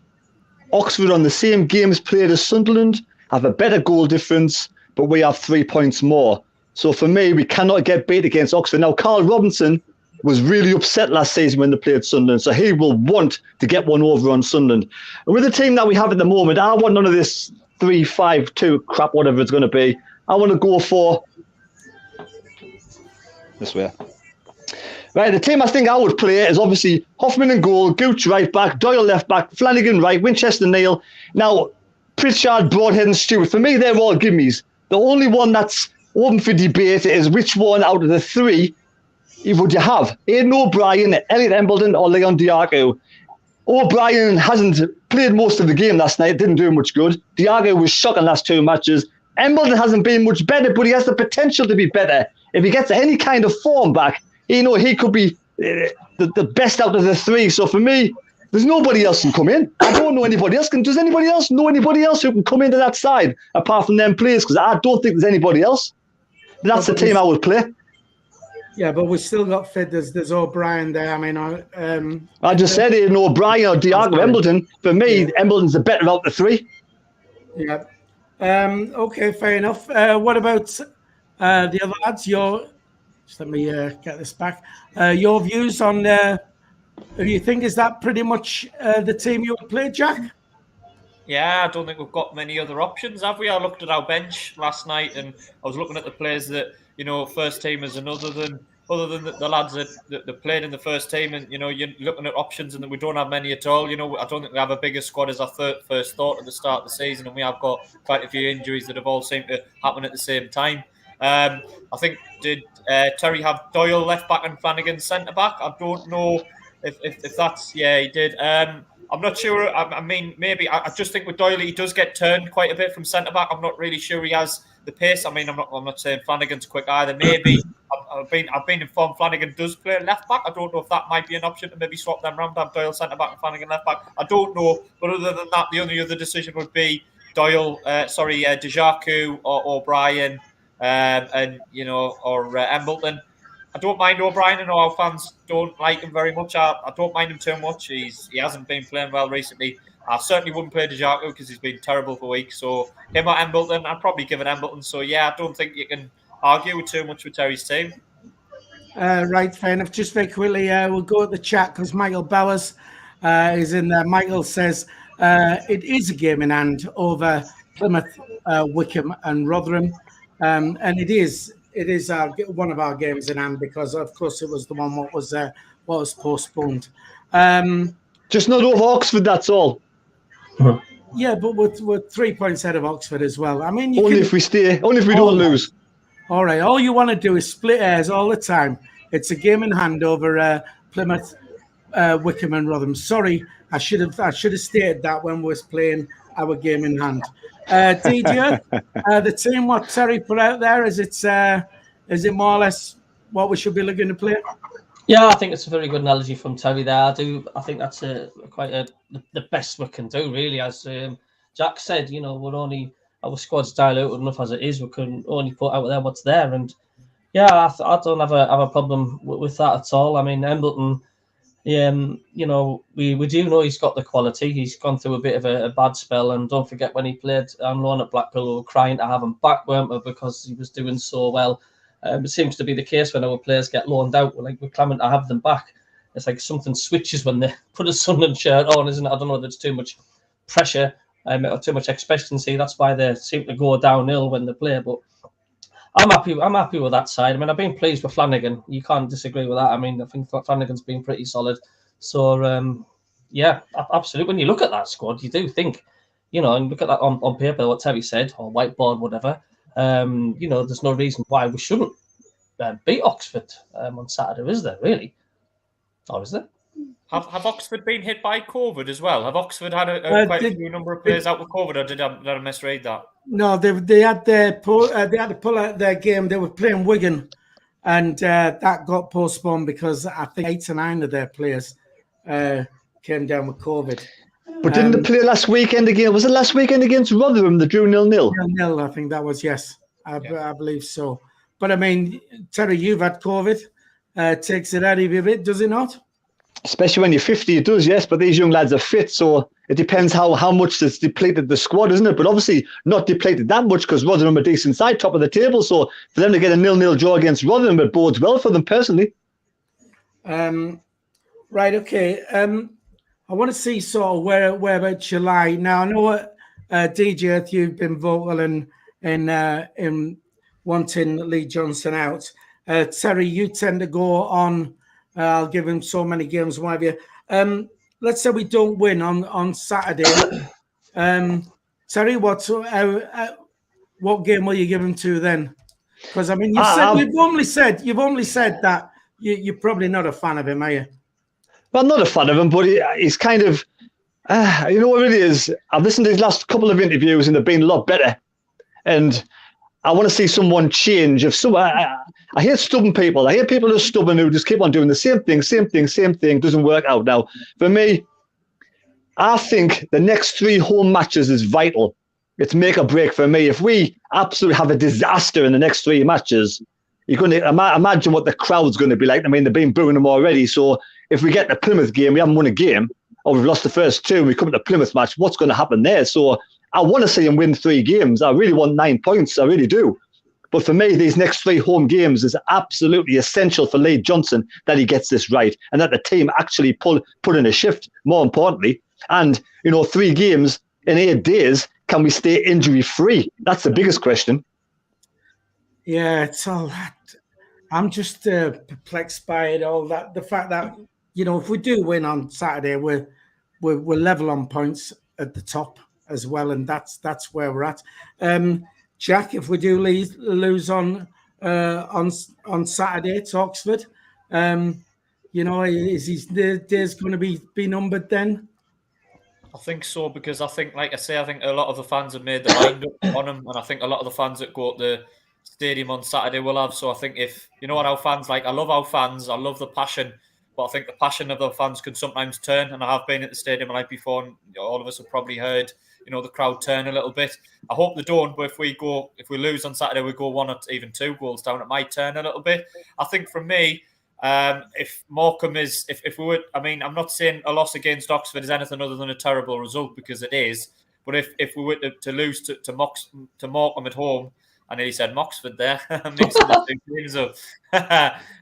Oxford on the same games played as Sunderland have a better goal difference, but we have 3 points more. So for me, we cannot get beat against Oxford. Now, Carl Robinson was really upset last season when they played Sunderland, so he will want to get one over on Sunderland. And with the team that we have at the moment, I want none of this 3-5-2 crap, whatever it's going to be. I want to go for this way. Right, the team I think I would play is obviously Hoffman in goal, Gooch right back, Doyle left back, Flanagan right, Winchester Neil. Now, Pritchard, Broadhead and Stewart, for me, they're all gimmies. The only one that's open for debate is which one out of the 3 would you have? Aidan O'Brien, Elliot Embleton or Leon Diago? O'Brien hasn't played most of the game last night, didn't do much good. Diago was shocking last 2 matches. Embleton hasn't been much better, but he has the potential to be better. If he gets any kind of form back, he could be the best out of the 3. So for me, there's nobody else can come in. I don't know anybody else. Does anybody else know anybody else who can come into that side apart from them players? Because I don't think there's anybody else. That's the team I would play. Yeah, but we've still got fit. There's O'Brien there. I just said Aidan O'Brien or Diago Embleton. For me, Embleton's the better out of the 3. Yeah. Okay, fair enough. What about the other lads? Just let me get this back. Your views on who you think is that pretty much the team you would play, Jack? Yeah, I don't think we've got many other options, have we? I looked at our bench last night and I was looking at the players that, first teamers and other than other than the lads that played in the first team, and you know, you're looking at options, and we don't have many at all. You know, I don't think we have a bigger squad as I first thought at the start of the season, and we have got quite a few injuries that have all seemed to happen at the same time. I think did Terry have Doyle left back and Flanagan centre back? I don't know if that's he did. I'm not sure. I mean, maybe I just think with Doyle he does get turned quite a bit from centre back. I'm not really sure he has the pace. I mean, I'm not saying Flanagan's quick either. Maybe I've been informed Flanagan does play left back. I don't know if that might be an option to maybe swap them round, have Doyle centre back and Flanagan left back. I don't know. But other than that, the only other decision would be Doyle. Dejaku or O'Brien, and you know, or Embleton. I don't mind O'Brien. I know our fans don't like him very much. I don't mind him too much. He hasn't been playing well recently. I certainly wouldn't play Dejaku because he's been terrible for weeks. So him or Embleton, I'd probably give it Embleton. So yeah, I don't think you can argue too much with Terry's team. Right, fair enough. Just very quickly, we'll go at the chat because Michael Bowers is in there. Michael says it is a game in hand over Plymouth, Wickham and Rotherham. And it is one of our games in hand because, of course, it was the one what was postponed. Just not over Oxford, that's all. Yeah, but we're 3 points ahead of Oxford as well. I mean, if we don't lose. All right, all you want to do is split hairs all the time. It's a game in hand over Plymouth, Wickham and Rotherham. Sorry, I should have stated that when we was playing our game in hand. DJ, the team what Terry put out there, is it more or less what we should be looking to play? Yeah, I think it's a very good analogy from Terry there. I think that's the best we can do, really. As Jack said, you know, our squad's diluted enough as it is. We can only put out there what's there, and yeah, I don't have a problem with that at all. I mean, Embleton, you know, we do know he's got the quality. He's gone through a bit of a bad spell, and don't forget when he played on loan at Blackpool, we were crying to have him back, weren't we? Because he was doing so well. It seems to be the case when our players get loaned out. We're clamoring to have them back. It's like something switches when they put a Sunderland shirt on, isn't it? I don't know if there's too much pressure or too much expectancy. That's why they seem to go downhill when they play. But I'm happy with that side. I mean, I've been pleased with Flanagan. You can't disagree with that. I mean, I think Flanagan's been pretty solid. So, yeah, absolutely. When you look at that squad, you do think, you know, and look at that on paper, what Terry said, or whiteboard, whatever. You know, there's no reason why we shouldn't beat Oxford on Saturday, is there, really? Or is there? Have Oxford been hit by COVID as well? Have Oxford had quite a few number of players out with COVID, or did I misread that? No, they had to pull out their game. They were playing Wigan, and that got postponed because I think 8 or 9 of their players came down with COVID. But didn't they play last weekend again? Was it last weekend against Rotherham? They drew 0-0. 0-0, I think that was, yes. I believe so. But I mean, Terry, you've had COVID. Takes it out of you a bit, does it not? Especially when you're 50, it does, yes. But these young lads are fit, so it depends how much it's depleted the squad, isn't it? But obviously not depleted that much because Rotherham are decent side, top of the table. So for them to get a 0-0 draw against Rotherham, it bodes well for them personally. Right, okay. I want to see sort of whereabouts you lie. Now, I know what DJ, you've been vocal in wanting Lee Johnson out. Terry, you tend to go on, I'll give him so many games, what have you. Let's say we don't win on Saturday. Terry, what game will you give him to then? Because, I mean, you've only said that you're probably not a fan of him, are you? Well, I'm not a fan of him, but he's kind of, you know what it is? I've listened to his last couple of interviews and they've been a lot better. And I want to see someone change. I hear stubborn people. I hear people who are stubborn who just keep on doing the same thing, doesn't work out. Now, for me, I think the next 3 home matches is vital. It's make or break for me. If we absolutely have a disaster in the next 3 matches, you're going to imagine what the crowd's going to be like. I mean, they've been booing them already. So if we get the Plymouth game, we haven't won a game, or we've lost the first 2, and we come to the Plymouth match, what's going to happen there? So I want to see him win 3 games. I really want 9 points. I really do. But for me, these next 3 home games is absolutely essential for Lee Johnson that he gets this right and that the team actually put in a shift, more importantly. And, you know, 3 games in 8 days, can we stay injury-free? That's the biggest question. Yeah, it's all that. I'm just perplexed by it all. That the fact that if we do win on Saturday, we're level on points at the top as well, and that's where we're at. Jack, if we do lose on Saturday to Oxford, is his days going to be numbered then? I think so, because I think, like I say, I think a lot of the fans have made their mind up on him, and I think a lot of the fans that go to the stadium on Saturday will have. So I think if you know what our fans like, I love our fans, I love the passion, but I think the passion of the fans can sometimes turn. And I have been at the stadium the night before, and all of us have probably heard, the crowd turn a little bit. I hope they don't, but if we lose on Saturday, we go 1 or even 2 goals down, it might turn a little bit. I think for me, if Morecambe is, if we would, I mean, I'm not saying a loss against Oxford is anything other than a terrible result, because it is. But if we were to lose to Morecambe at home, I nearly said Moxford there, mixing the two teams up.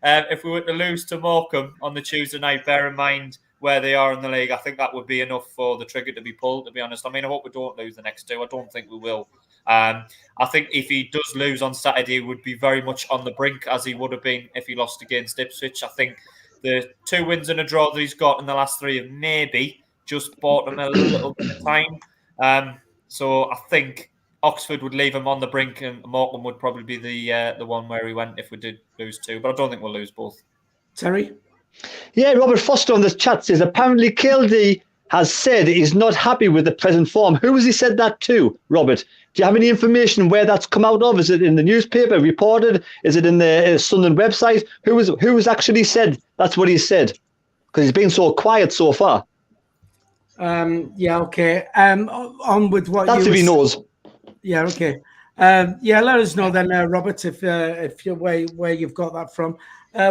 If we were to lose to Morecambe on the Tuesday night, bear in mind where they are in the league, I think that would be enough for the trigger to be pulled, to be honest. I mean, I hope we don't lose the next 2. I don't think we will. I think if he does lose on Saturday, he would be very much on the brink, as he would have been if he lost against Ipswich. I think the 2 wins and a draw that he's got in the last 3 have maybe just bought him a little bit of time. So I think Oxford would leave him on the brink, and Morecambe would probably be the one where he went if we did lose 2. But I don't think we'll lose both. Terry? Yeah, Robert Foster on the chat says, apparently KLD has said he's not happy with the present form. Who has he said that to, Robert? Do you have any information where that's come out of? Is it in the newspaper, reported? Is it in the Sunderland website? Who has actually said that's what he said? Because he's been so quiet so far. Yeah, okay. On with what that's if he knows. Yeah, okay. Let us know then, Robert, if you're where you've got that from.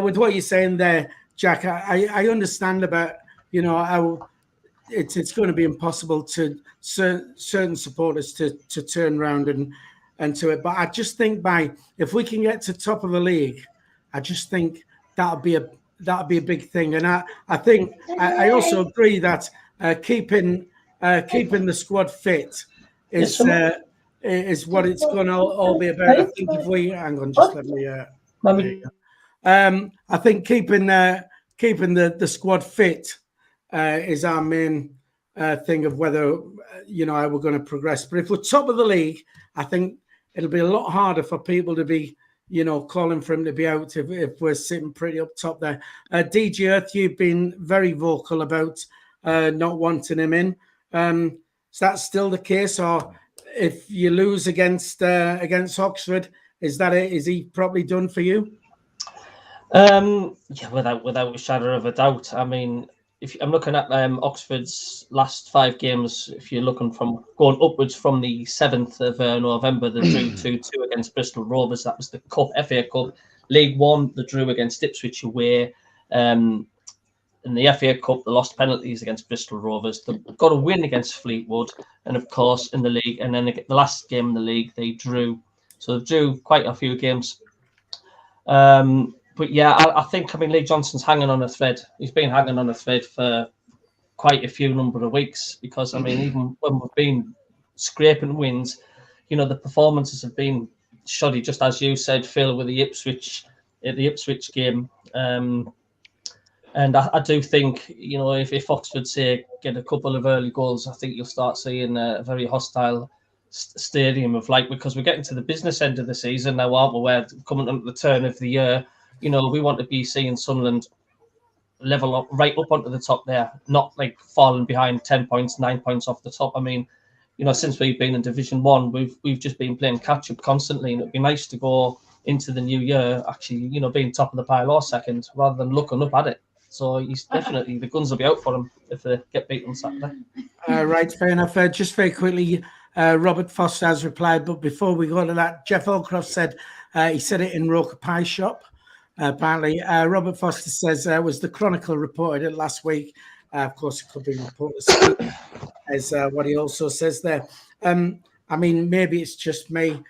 With what you're saying there, Jack, I understand about how it's going to be impossible to certain supporters to turn around and to it. But I just think if we can get to top of the league, I just think that'll be a big thing. And I think I also agree that keeping the squad fit is what it's going to all be about. I think if we hang on, just let me. I think keeping the squad fit is our main thing of whether how we're going to progress. But if we're top of the league, I think it'll be a lot harder for people to be calling for him to be out if we're sitting pretty up top there. DG Earth, you've been very vocal about not wanting him in. Is that still the case, or if you lose against Oxford, is that it? Is he probably done for you? Yeah, without a shadow of a doubt. I mean, if I'm looking at Oxford's last 5 games, if you're looking from going upwards from the 7th of November, they drew 2-2 against Bristol Rovers. That was the FA Cup. League One, they drew against Ipswich away. In the FA Cup, they lost penalties against Bristol Rovers. They got a win against Fleetwood, and of course in the league. And then the last game in the league, they drew. So they drew quite a few games. But yeah, I think Lee Johnson's hanging on a thread. He's been hanging on a thread for quite a few number of weeks, because even when we've been scraping wins, the performances have been shoddy, just as you said, Phil, with the Ipswich game. And I do think, if Oxford say get a couple of early goals, I think you'll start seeing a very hostile stadium because we're getting to the business end of the season now, aren't we? We're coming on the turn of the year. We want to be seeing Sunderland level up right up onto the top there, not falling behind 10 points, 9 points off the top. Since we've been in Division 1, we've just been playing catch up constantly, and it'd be nice to go into the new year actually, being top of the pile or second, rather than looking up at it. So he's definitely, the guns will be out for him if they get beaten on Saturday. Right, fair enough. Just very quickly, Robert Foster has replied, but before we go to that, Jeff Allcroft said he said it in Roker Pie Shop. Apparently, Robert Foster says was the Chronicle reported it last week. Of course, it could be reported as what he also says there. Maybe it's just me,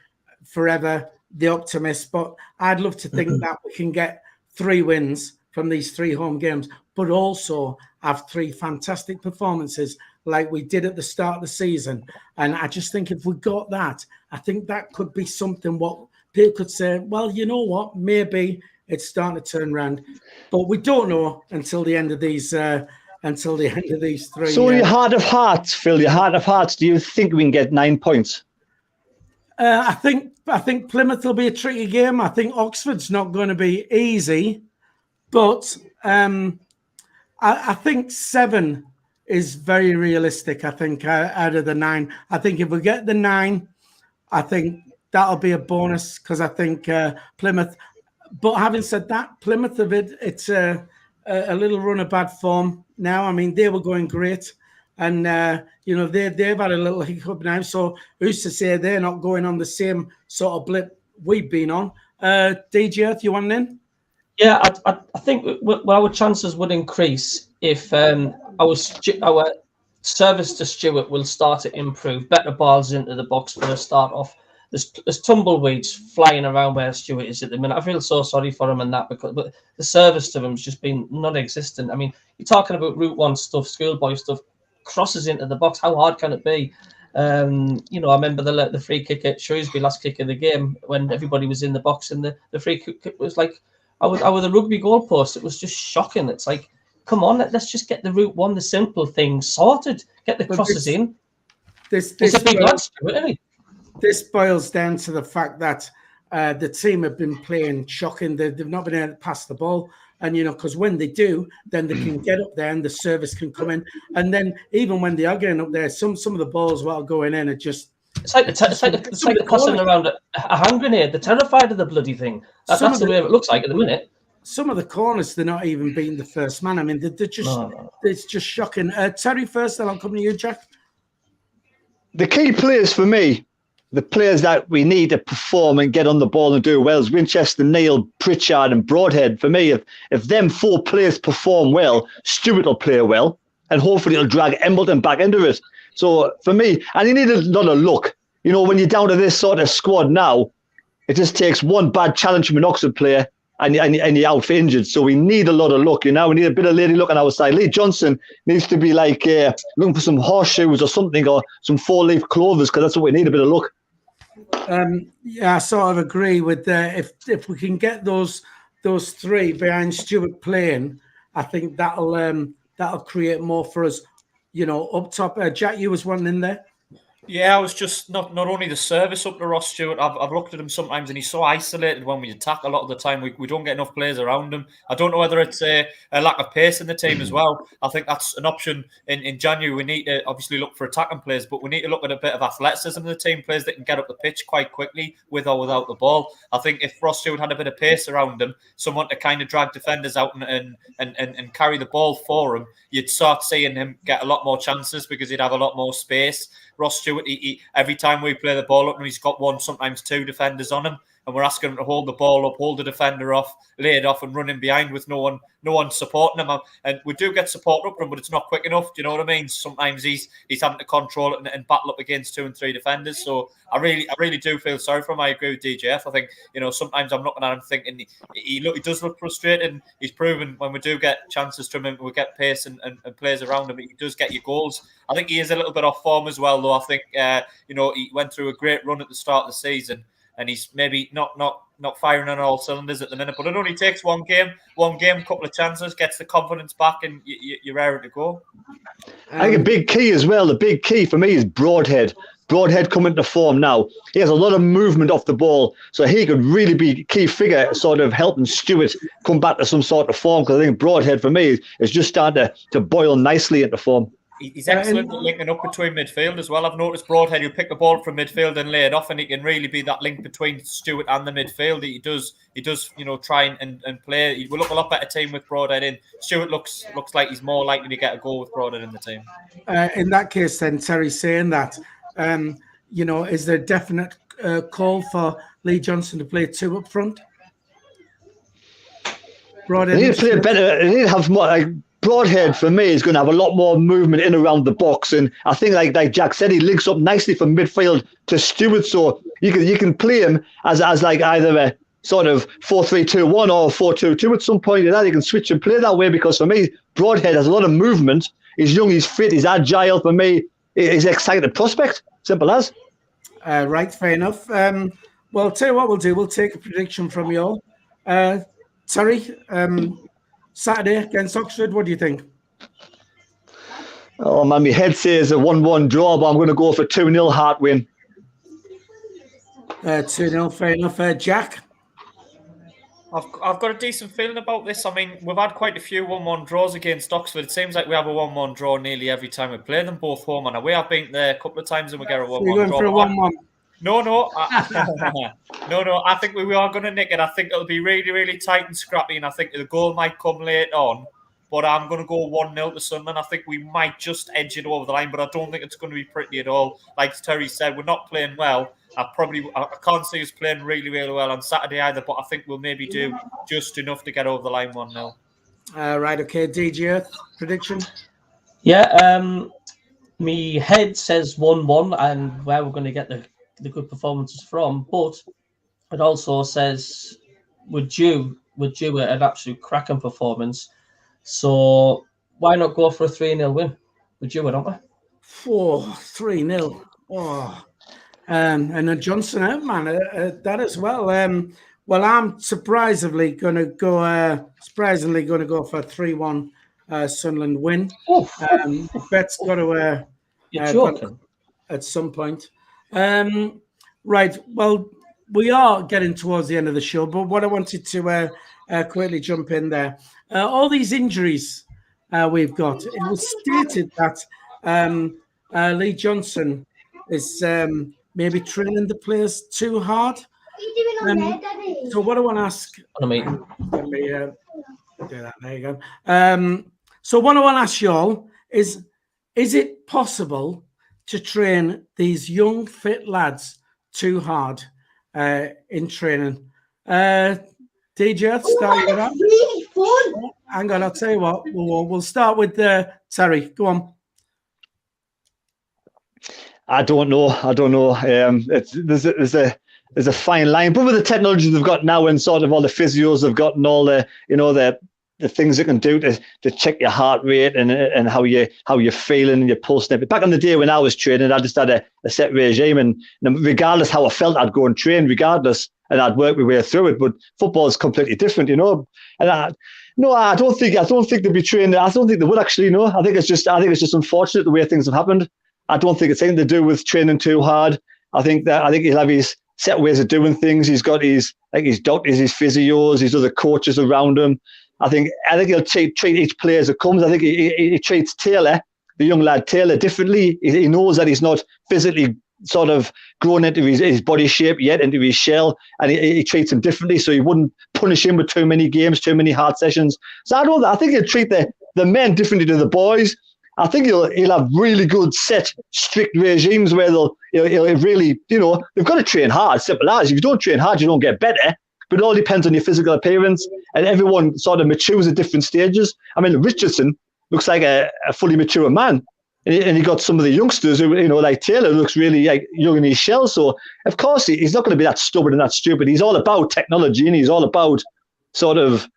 forever the optimist, but I'd love to think that we can get 3 wins from these 3 home games, but also have 3 fantastic performances like we did at the start of the season. And I just think if we got that, I think that could be something what people could say, well, you know what, maybe it's starting to turn around. But we don't know until the end of these three. So your heart of hearts, Phil, your heart of hearts, do you think we can get 9 points? I think Plymouth will be a tricky game. I think Oxford's not going to be easy, but I think 7 is very realistic. I think out of the 9, I think if we get the 9, I think that'll be a bonus because I think Plymouth. But having said that, Plymouth it's a little run of bad form now. I mean, they were going great, and they've had a little hiccup now. So who's to say they're not going on the same sort of blip we've been on? DJ Earth, you want in? Yeah, I think our chances would increase if our service to Stewart will start to improve. Better balls into the box for the start off. There's tumbleweeds flying around where Stewart is at the minute. I feel so sorry for him and that but the service to him's just been non-existent. I mean, you're talking about Route 1 stuff, schoolboy stuff, crosses into the box. How hard can it be? I remember the free kick at Shrewsbury, last kick of the game, when everybody was in the box and the free kick was like our the rugby goalpost. It was just shocking. It's like, come on, let's just get the Route 1, the simple things sorted. Get the crosses in. It's a big lad, Stewart, isn't he? This boils down to the fact that the team have been playing shocking. They've not been able to pass the ball. And, because when they do, then they can get up there and the service can come in. And then even when they are getting up there, some of the balls that are going in are just... It's like they're tossing around a hand grenade. They're terrified of the bloody thing. That's the way it looks like at the minute. Some of the corners, they're not even beating the first man. I mean, they're just... No. It's just shocking. Terry first, then I'll come to you, Jack. The key players for me, the players that we need to perform and get on the ball and do well is Winchester, Neil, Pritchard and Broadhead. For me, if them 4 players perform well, Stewart will play well and hopefully it'll drag Embleton back into it. So for me, and you need a lot of luck. When you're down to this sort of squad now, it just takes one bad challenge from an Oxford player and you're out for injured. So we need a lot of luck. We need a bit of lady luck on our side. Lee Johnson needs to be like looking for some horseshoes or something, or some 4-leaf clovers, because that's what we need, a bit of luck. Yeah, I sort of agree with if we can get those 3 behind Stewart playing, I think that'll create more for us, up top. Jack, you was one in there. Yeah, I was just not only the service up to Ross Stewart. I've looked at him sometimes, and he's so isolated when we attack. A lot of the time, we don't get enough players around him. I don't know whether it's a lack of pace in the team as well. I think that's an option in January. We need to obviously look for attacking players, but we need to look at a bit of athleticism in the team, players that can get up the pitch quite quickly with or without the ball. I think if Ross Stewart had a bit of pace around him, someone to kind of drag defenders out and carry the ball for him, you'd start seeing him get a lot more chances because he'd have a lot more space. Ross Stewart, he every time we play the ball up, and he's got 1, sometimes 2 defenders on him, and we're asking him to hold the ball up, hold the defender off, lay it off, and run in behind with no one supporting him. And we do get support up from him, but it's not quick enough. Do you know what I mean? Sometimes he's having to control it and battle up against 2 and 3 defenders. So I really do feel sorry for him. I agree with DJF. I think sometimes I'm looking at him thinking he does look frustrated. He's proven when we do get chances from him, we get pace and players around him, he does get you goals. I think he is a little bit off form as well, though. I think he went through a great run at the start of the season, and he's maybe not firing on all cylinders at the minute. But it only takes one game, couple of chances, gets the confidence back, and you're raring to go. I think a big key as well. The big key for me is Broadhead. Broadhead coming to form now. He has a lot of movement off the ball, so he could really be a key figure, sort of helping Stewart come back to some sort of form. Because I think Broadhead for me is just starting to boil nicely into form. He's excellent at linking up between midfield as well. I've noticed Broadhead, he'll pick the ball from midfield and lay it off, and he can really be that link between Stewart and the midfield. He does try and play. He will look a lot better team with Broadhead in. Stewart looks like he's more likely to get a goal with Broadhead in the team. In that case, then, Terry, saying that, is there a definite call for Lee Johnson to play 2 up front? Broadhead need to play better. They need to have more. Broadhead for me is going to have a lot more movement in around the box, and I think like Jack said, he links up nicely from midfield to Stewart, so you can play him as like either a sort of 4-3-2-1 or 4-2-2 at some point. You can switch and play that way, because for me, Broadhead has a lot of movement. He's young, he's fit, he's agile. For me, he's an exciting prospect. Simple as. Right, fair enough. Well, I'll tell you what we'll do. We'll take a prediction from you all. Sorry, Saturday against Oxford, what do you think? Oh man, my head says a 1-1 draw, but I'm going to go for 2-0 Hart win. 2-0, fair enough. Jack? I've got a decent feeling about this. I mean, we've had quite a few 1-1 draws against Oxford. It seems like we have a 1-1 draw nearly every time we play them, both home and away. I've been there a couple of times and we get a 1-1 So you're going draw. for a 1-1? No. No. I think we are going to nick it. I think it'll be really, really tight and scrappy, and I think the goal might come late on. But I'm going to go 1-0 to Sunderland. I think we might just edge it over the line, but I don't think it's going to be pretty at all. Like Terry said, we're not playing well. I can't see us playing really, really well on Saturday either, but I think we'll maybe do just enough to get over the line 1-0. Right, okay. DJ, prediction? Yeah, me head says 1-1 and where we're going to get the good performances from, but it also says we're due an absolute cracking performance. So why not go for a 3-0 win? We're due it, aren't we? 3-0. Oh. And a Johnson out, man, that as well. Well, I'm surprisingly going to go for a 3-1 Sunderland win. Bet's got to at some point. Right. Well, we are getting towards the end of the show, but what I wanted to quickly jump in there, all these injuries we've got. It was stated that Lee Johnson is maybe training the players too hard. So what I want to ask... Let me do that. There you go. So what I want to ask you all is it possible to train these young, fit lads too hard in training? DJ, let's start with that. Really fun. Hang on, I'll tell you what. We'll start with Terry. Go on. I don't know. There's a fine line, but with the technology they've got now and sort of all the physios they've got and all the the things they can do to check your heart rate and how you're feeling and your pulse and everything. Back in the day when I was training, I just had a set regime, and regardless how I felt, I'd go and train regardless, and I'd work my way through it. But football is completely different, And I don't think they'd be trained. I don't think they would actually. I think it's just unfortunate the way things have happened. I don't think it's anything to do with training too hard. I think he'll have his set ways of doing things. He's got his doctors, his physios, his other coaches around him. I think he'll treat each player as it comes. I think he treats Taylor, the young lad Taylor, differently. He knows that he's not physically sort of grown into his body shape yet, into his shell, and he treats him differently. So he wouldn't punish him with too many games, too many hard sessions. So I think he'll treat the men differently to the boys. I think he'll have really good, set, strict regimes where he'll really, they've got to train hard. Simple as. If you don't train hard, you don't get better. But it all depends on your physical appearance, and everyone sort of matures at different stages. I mean, Richardson looks like a fully mature man, and you got some of the youngsters who, like Taylor, looks really like young in his shell. So of course he's not going to be that stubborn and that stupid. He's all about technology, and he's all about sort of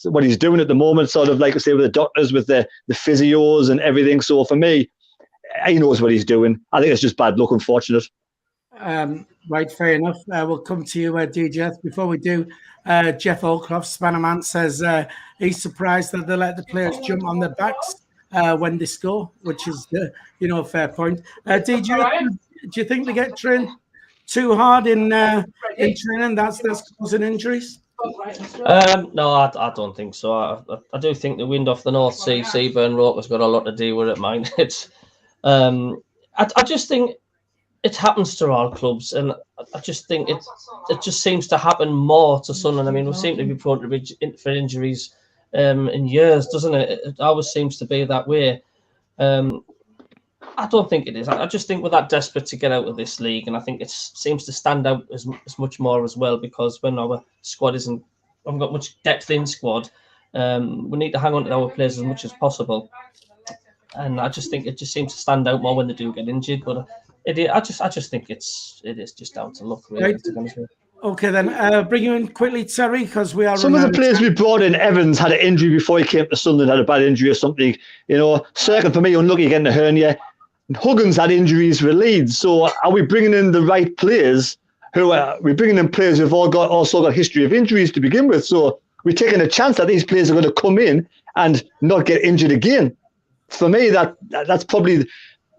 what he's doing at the moment, sort of like I say, with the doctors, with the physios and everything. So for me, he knows what he's doing. I think it's just bad luck, unfortunate. Right, fair enough. We'll come to you, DJ. Before we do, Jeff Allcroft, Spannerman, says he's surprised that they let the players jump on their backs when they score, which is, a fair point. DJ, do you think they get trained too hard in training? That's causing injuries? No, I don't think so. I do think the wind off the North Sea, Seaburn Rock has got a lot to do with it, mate. It's, I just think it happens to all clubs, and I just think it just seems to happen more to Sunderland. I mean, we seem to be prone for injuries in years, doesn't it? It always seems to be that way. I don't think it is. I just think we're that desperate to get out of this league, and I think it seems to stand out as much more as well, because when our squad haven't got much depth in squad, we need to hang on to our players as much as possible. And I just think it just seems to stand out more when they do get injured. But I just think it is just down to luck, really. Right. Okay, then bring you in quickly, Terry, because we are. Some of the players we brought in, Evans had an injury before he came to Sunderland, had a bad injury or something. Cirkin, for me, unlucky getting a hernia. Huggins had injuries with Leeds. So are we bringing in the right players who we're bringing in players who've also got history of injuries to begin with. So we're taking a chance that these players are going to come in and not get injured again. For me, that's probably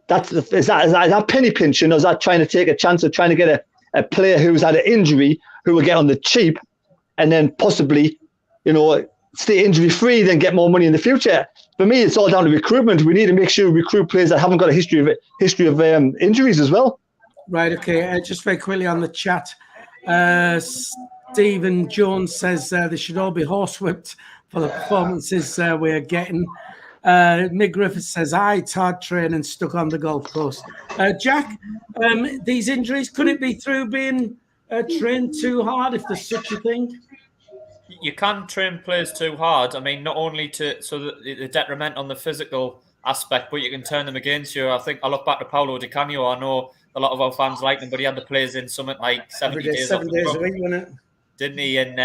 is that penny pinching, or is that trying to take a chance of trying to get a player who's had an injury who will get on the cheap and then possibly, stay injury free, then get more money in the future? For me, it's all down to recruitment. We need to make sure we recruit players that haven't got a history of injuries as well. Right. Okay. Just very quickly on the chat, Stephen Jones says they should all be horsewhipped for the performances we're getting. Mick Griffiths says, it's hard training stuck on the golf course. Jack, these injuries, could it be through being trained too hard, if there's such a thing? You can train players too hard. I mean, not only the detriment on the physical aspect, but you can turn them against you. I think I look back to Paulo Di Canio. I know a lot of our fans like him, but he had the players in something like 70 days. 7 days a week, wasn't it? Didn't he? And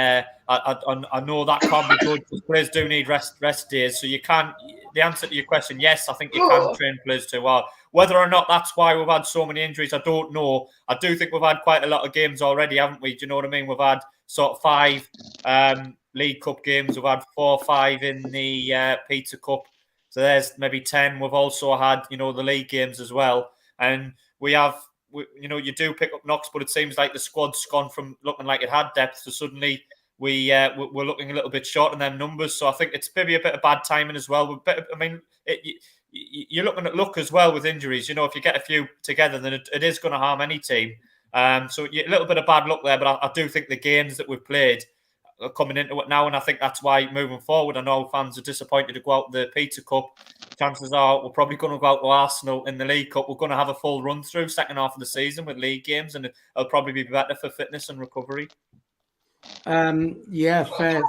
I know that can't be good because players do need rest days. So you can't. The answer to your question, yes, I think you can train players too hard. Whether or not that's why we've had so many injuries, I don't know. I do think we've had quite a lot of games already, haven't we? Do you know what I mean? We've had sort of 5 League Cup games. We've had 4 or 5 in the Pizza Cup. So there's maybe 10. We've also had, the league games as well. And you do pick up knocks, but it seems like the squad's gone from looking like it had depth to suddenly we're looking a little bit short in them numbers. So I think it's maybe a bit of bad timing as well. You're looking at luck as well with injuries. If you get a few together, then it is going to harm any team. So a little bit of bad luck there, but I do think the games that we've played are coming into it now, and I think that's why moving forward, I know fans are disappointed to go out the Pizza Cup. Chances are we're probably going to go out to Arsenal in the League Cup. We're going to have a full run through second half of the season with league games, and it'll probably be better for fitness and recovery. Yeah, fair.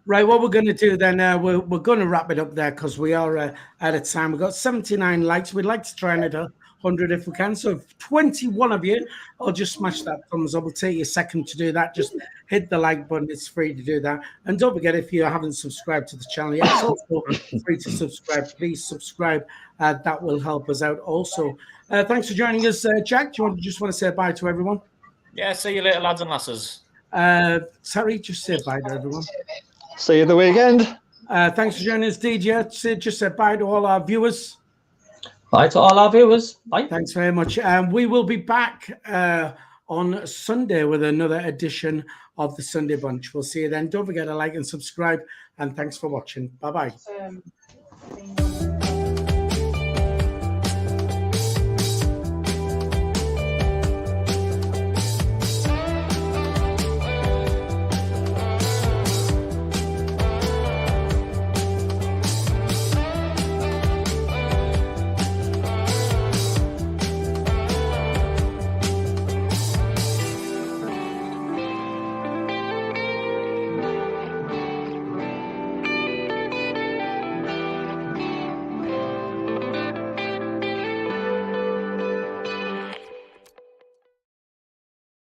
Right, what we're going to do then, we're going to wrap it up there because we are out of time. We've got 79 likes. We'd like to try and hit 100 if we can. So if 21 of you, I'll just smash that thumbs up. It'll take you a second to do that. Just hit the like button. It's free to do that. And don't forget, if you haven't subscribed to the channel yet, it's also free to subscribe. Please subscribe. That will help us out also. Thanks for joining us, Jack. Do you just want to say bye to everyone? Yeah, see you later, lads and lasses. Terry, just say bye to everyone. See you the weekend. Thanks for joining us, DJ. Just say bye to all our viewers. Bye to all our viewers. Bye. Thanks very much. We will be back on Sunday with another edition of the Sunday Bunch. We'll see you then. Don't forget to like and subscribe. And thanks for watching. Bye-bye.